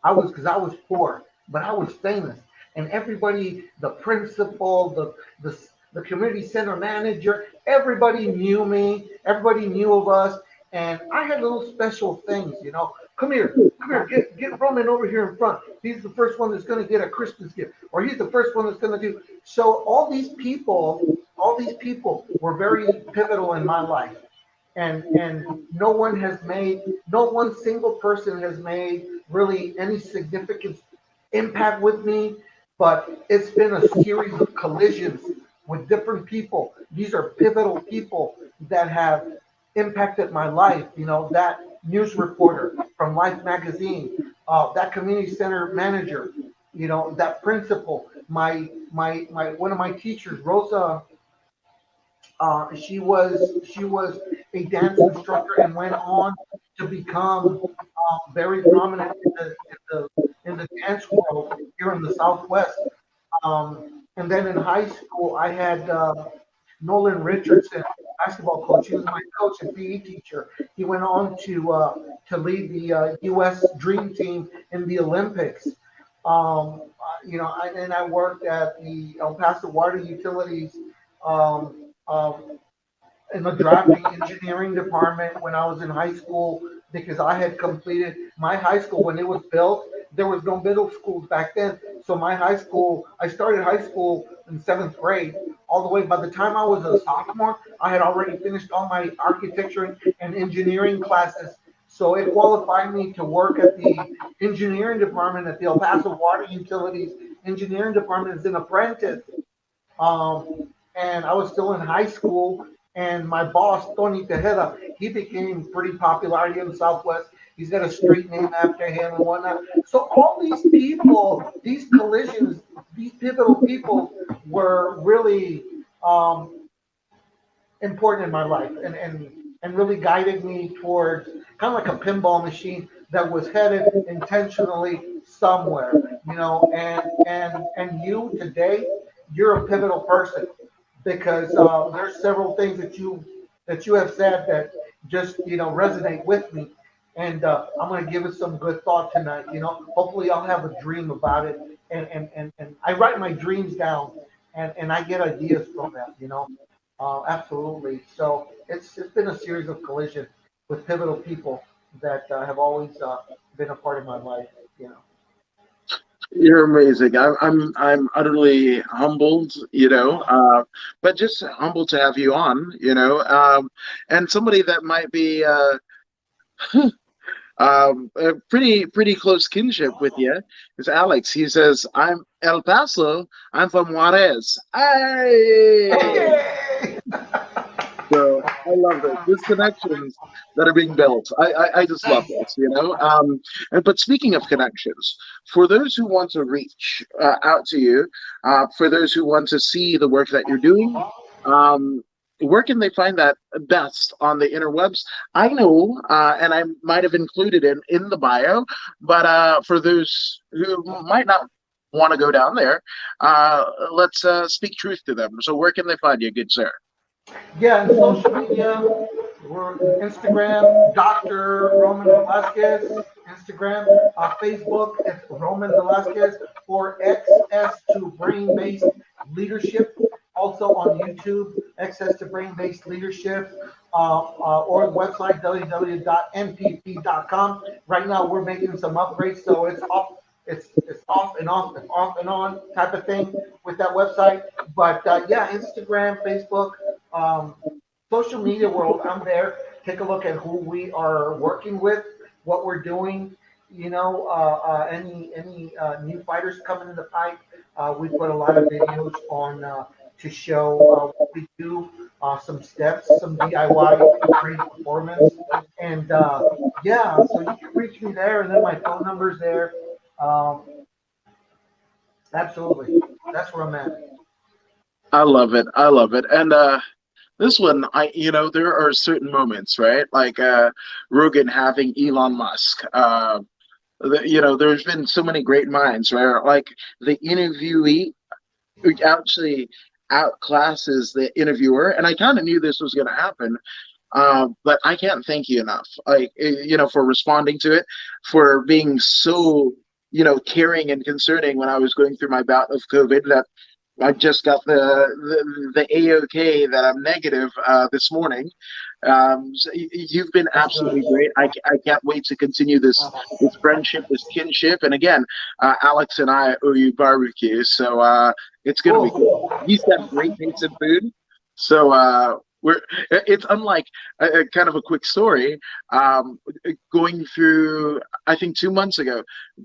Because I was poor, but I was famous, and everybody, the principal, the community center manager, everybody knew me. Everybody knew of us, And I had little special things, you know. Come here, get Roman over here in front. He's the first one that's going to get a Christmas gift, or he's the first one that's going to do. So all these people were very pivotal in my life, and no one single person has made really any significant impact with me, but it's been a series of collisions with different people. These are pivotal people that have impacted my life. You know, that news reporter from Life magazine, that community center manager, you know, that principal, my one of my teachers, Rosa. She was a dance instructor and went on to become very prominent in the dance world here in the Southwest. And then in high school, I had Nolan Richardson, basketball coach. He was my coach and PE teacher. He went on to lead the U.S. Dream Team in the Olympics. You know, and I worked at the El Paso Water Utilities in the drafting engineering department when I was in high school because I had completed my high school when it was built. There was no middle schools back then. So my high school, I started high school in seventh grade all the way. By the time I was a sophomore, I had already finished all my architecture and engineering classes. So it qualified me to work at the engineering department at the El Paso Water Utilities engineering department as an apprentice. And I was still in high school. And my boss, Tony Tejeda, he became pretty popular here in the Southwest. He's got a street named after him and whatnot. So all these people, these collisions, these pivotal people were really important in my life and really guided me towards kind of like a pinball machine that was headed intentionally somewhere, you know, and you today, you're a pivotal person because there's several things that you have said that just you know resonate with me, and I'm gonna give it some good thought tonight. You know, hopefully I'll have a dream about it, and I write my dreams down, and I get ideas from that. You know, absolutely. So it's been a series of collisions with pivotal people that have always been a part of my life. You know. You're amazing. I'm utterly humbled, but just humbled to have you on, and somebody that might be a pretty close kinship with you is Alex. He says, "I'm El Paso. I'm from Juarez." Hey! Hey! So I love this. These connections that are being built. I just love this, but speaking of connections, for those who want to reach out to you, for those who want to see the work that you're doing, um, where can they find that best on the interwebs? I know, and I might have included it in the bio, but for those who might not want to go down there, let's speak truth to them. So where can they find you, good sir? Yeah, and social media, we're Instagram, Dr. Roman Velasquez, Instagram, Facebook, it's Roman Velasquez, or XS to Brain Based Leadership. Also on YouTube, Access to Brain Based Leadership, or website www.npp.com. Right now, we're making some upgrades, so it's off and off and off and on type of thing with that website. But yeah, Instagram, Facebook, um, social media world. I'm there. Take a look at who we are working with, what we're doing. You know, any new fighters coming in the pipe. We put a lot of videos on to show what we do, some steps, some DIY training performance, and yeah. So you can reach me there, and then my phone number's there. Um, absolutely, that's where I'm at. I love it. I love it. And this one, there are certain moments, right? Like Rogan having Elon Musk. There's been so many great minds, right? Like the interviewee who actually outclasses the interviewer. And I kind of knew this was going to happen, but I can't thank you enough, like, for responding to it, for being so, caring and concerning when I was going through my bout of COVID. That I just got the AOK that I'm negative this morning. So you've been That's good. absolutely great. I can't wait to continue this friendship, this kinship. And again, Alex and I owe you barbecue, so it's going to be good. Cool. You used to have great taste in food, so we're. It's unlike kind of a quick story. Going through, I think 2 months ago,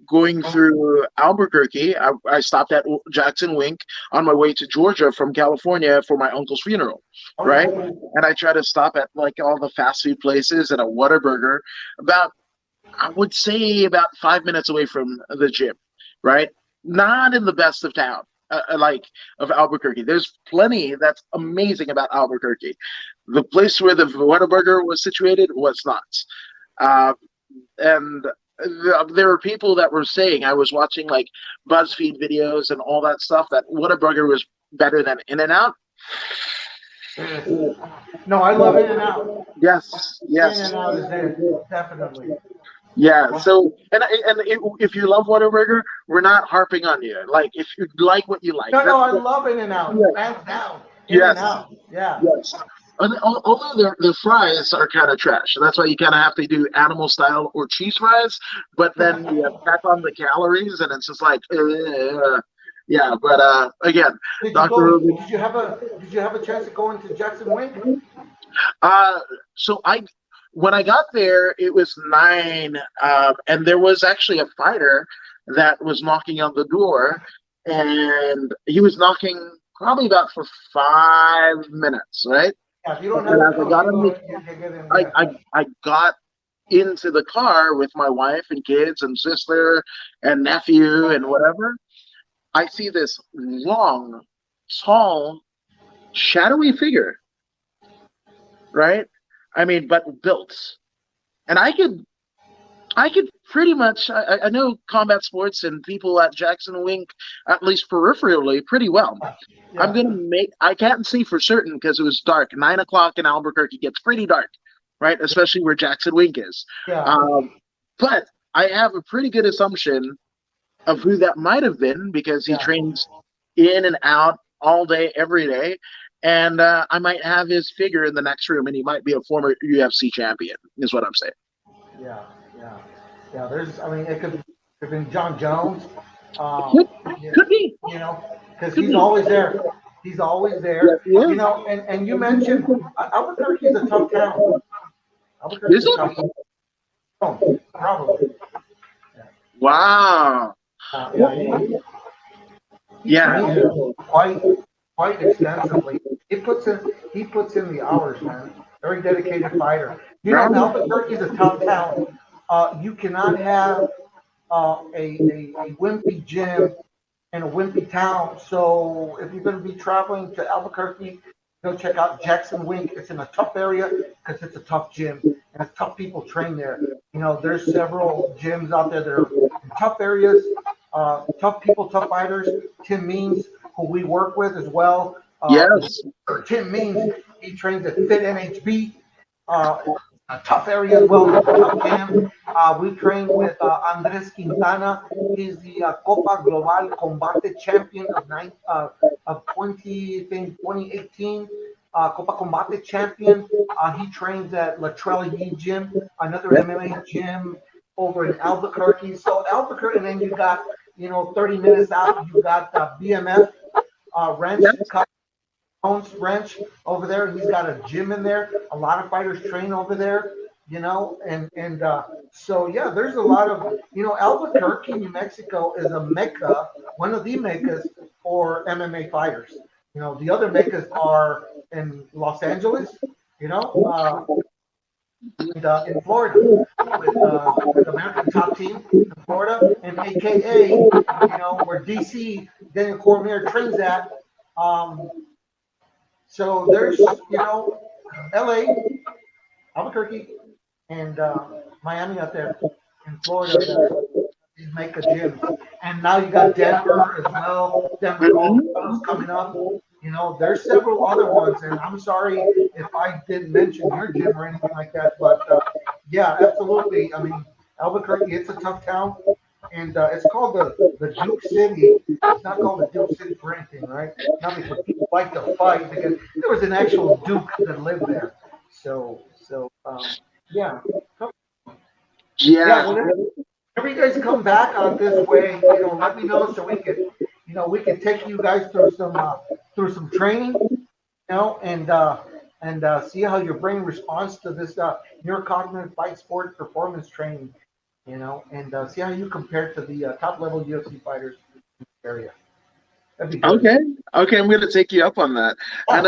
going through Albuquerque, I stopped at Jackson Wink on my way to Georgia from California for my uncle's funeral, Oh right? yeah. And I try to stop at like all the fast food places and a Whataburger about, I would say, about 5 minutes away from the gym, right? Not in the best of town, like of Albuquerque. There's plenty that's amazing about Albuquerque. The place where the Whataburger was situated was not. Uh, and there were people that were saying, I was watching like BuzzFeed videos and all that stuff, that Whataburger was better than In and Out. It is. No, I love In and Out. Yes, In yes. and Out is it, definitely. Yeah. So, if you love Whataburger, we're not harping on you. Like, if you like what you like, No, no, that's I the, love In and Out, yeah. hands down. In and Yes, Out, yeah. yes. And although the fries are kind of trash, so that's why you kind of have to do animal style or cheese fries. But then you pack on the calories, and it's just like, yeah. But again, Did you Doctor go? Ruben. Did you have a chance to go into Jackson Wink? Uh, so when I got there, it was 9, and there was actually a fighter that was knocking on the door, and he was knocking probably about for 5 minutes, right? Yeah, if you don't And have a as I coach, got you in the, go. You get in. I, Yeah. I, I got into the car with my wife and kids and sister and nephew and whatever. I see this long, tall, shadowy figure, right? I mean, but built. And I could pretty much, I know combat sports and people at Jackson Wink, at least peripherally, pretty well. Yeah. I can't see for certain because it was dark. 9 o'clock in Albuquerque gets pretty dark, right? Especially where Jackson Wink is. Yeah. Um, but I have a pretty good assumption of who that might have been because he Yeah. trains in and out all day, every day. And I might have his figure in the next room, and he might be a former UFC champion, is what I'm saying. Yeah. Yeah. Yeah. I mean, it could have been John Jones. Could, Yeah, could be, because could he's be. always there. He's always Yes, there. he is. And you mentioned Albuquerque is a tough town. Albuquerque Is is a it? tough town, probably. Yeah. Wow. Yeah. He Yeah. trains there quite extensively. He puts in the hours, man. Very dedicated fighter. Right. Albuquerque is a tough town. You cannot have a wimpy gym in a wimpy town. So if you're going to be traveling to Albuquerque, go check out Jackson Wink. It's in a tough area because it's a tough gym and it's tough people train there. There's several gyms out there that are in tough areas, tough people, tough fighters. Tim Means, who we work with as well. Yes. Tim Means, he trains at Fit NHB. Uh, a tough area as well, tough gym. We trained with Andres Quintana. He's the Copa Global Combate champion of 2018. Copa Combate champion. He trains at Latrell Yee Gym, another Yes. MMA gym over in Albuquerque. So Albuquerque, and then you got 30 minutes out, you got BMF Ranch. Yes. Jones Ranch over there. He's got a gym in there. A lot of fighters train over there, so yeah, there's a lot of Albuquerque, New Mexico is a mecca, one of the meccas for MMA fighters. The other meccas are in Los Angeles, in Florida with American Top Team in Florida, and AKA, where DC Daniel Cormier trains at. Um, so there's, LA, Albuquerque, and Miami out there in Florida, these mecca gyms. And now you got Denver as well. Denver Mhm. Colorado's coming up. There's several other ones, and I'm sorry if I didn't mention your gym or anything like that, but yeah, absolutely. I mean, Albuquerque, it's a tough town, and it's called the Duke City. It's not called the Duke City for anything, right? Not because people like to fight, because there was an actual Duke that lived there. So yeah, yeah. Yeah. Whenever you guys come back out this way, let me know so we could take you guys through some training, and see how your brain responds to this neurocognitive fight sport performance training, and see how you compare to the top level UFC fighters in the area. That'd be good. Okay. Okay, I'm gonna take you up on that. And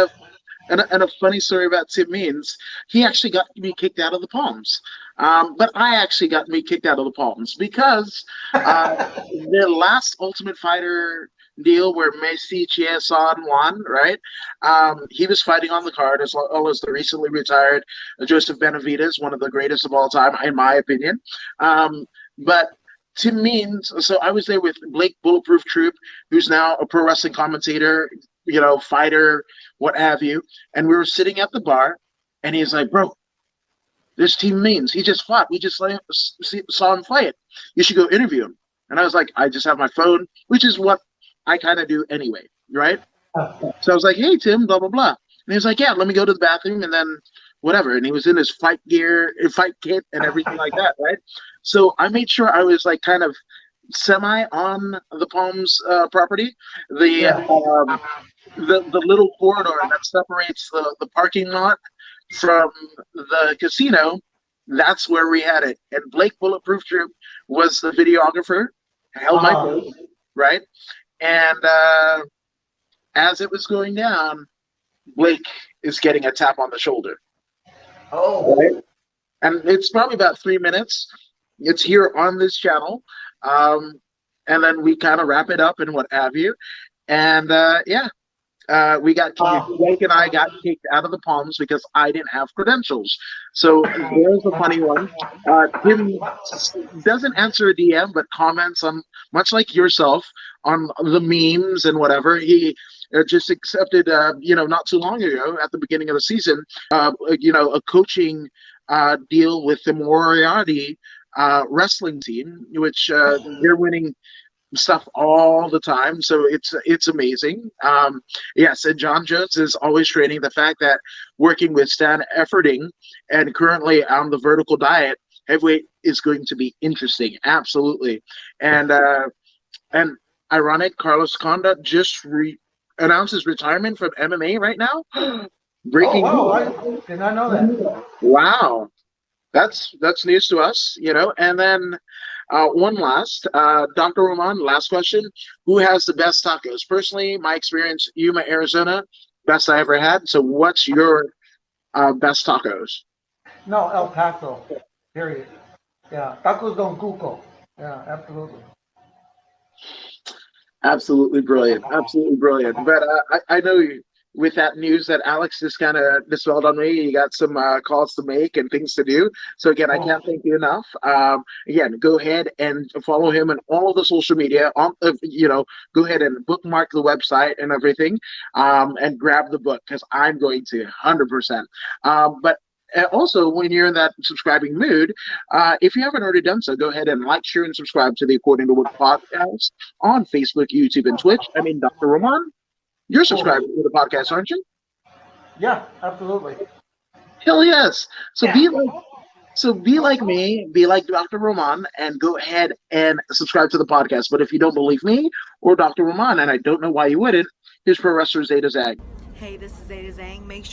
Yeah. a funny story about Tim Means, he actually got me kicked out of the Palms. But I actually got me kicked out of the Palms because their last Ultimate Fighter deal where Messi Chiason won, right? He was fighting on the card as well as the recently retired Joseph Benavidez, one of the greatest of all time, in my opinion. But Tim Means, so I was there with Blake Bulletproof Troop, who's now a pro wrestling commentator, fighter, what have you. And we were sitting at the bar, and he's like, "Bro, this Tim Means, he just fought. We just saw him fight. You should go interview him." And I was like, "I just have my phone," which is what I kind of do anyway, right? So I was like, "Hey, Tim, blah, blah, blah." And he was like, "Yeah, let me go to the bathroom and then whatever." And he was in his fight gear, fight kit, and everything like that, right? So I made sure I was like kind of semi on the Palms property. The Yeah. the little corridor that separates the parking lot from the casino, that's where we had it. And Blake Bulletproof Troop was the videographer, held my Uh, phone, right? And as it was going down, Blake is getting a tap on the shoulder, oh. right? And it's probably about 3 minutes. It's here on this channel. And then we kind of wrap it up and what have you. And yeah, Blake and I got kicked out of the Palms because I didn't have credentials. So there's a funny one. Tim doesn't answer a DM, but comments on, much like yourself, on the memes and whatever. He just accepted, not too long ago at the beginning of the season, a coaching deal with the Moriarty wrestling team, which they're winning stuff all the time, so it's amazing. Yes, and John Jones is always training. The fact that working with Stan Efferding and currently on the vertical diet, heavyweight is going to be interesting, absolutely. And ironic, Carlos Condit just announced his retirement from MMA right now. Oh Breaking wow! news. I did not know that. Wow, that's news to us, And then one last, Dr. Roman, last question. Who has the best tacos? Personally, my experience, Yuma, Arizona, best I ever had. So what's your best tacos? No, El Paso. Period. Yeah, tacos Don Cuco. Yeah, absolutely. Absolutely brilliant. Absolutely brilliant. But I know with that news that Alex just kind of dispelled on me, you got some calls to make and things to do. So again, I can't thank you enough. Again, go ahead and follow him on all of the social media. Go ahead and bookmark the website and everything, and grab the book because I'm going to 100%. But also, when you're in that subscribing mood, if you haven't already done so, go ahead and like, share, and subscribe to the According to Wood podcast on Facebook, YouTube, and Twitch. I mean, Dr. Roman, you're subscribed to the podcast, aren't you? Yeah, absolutely. Hell yes. So be like me, be like Dr. Roman, and go ahead and subscribe to the podcast. But if you don't believe me or Dr. Roman, and I don't know why you wouldn't, here's Pro Wrestler Zeta Zag. Hey, this is Zeta Zhang. Make sure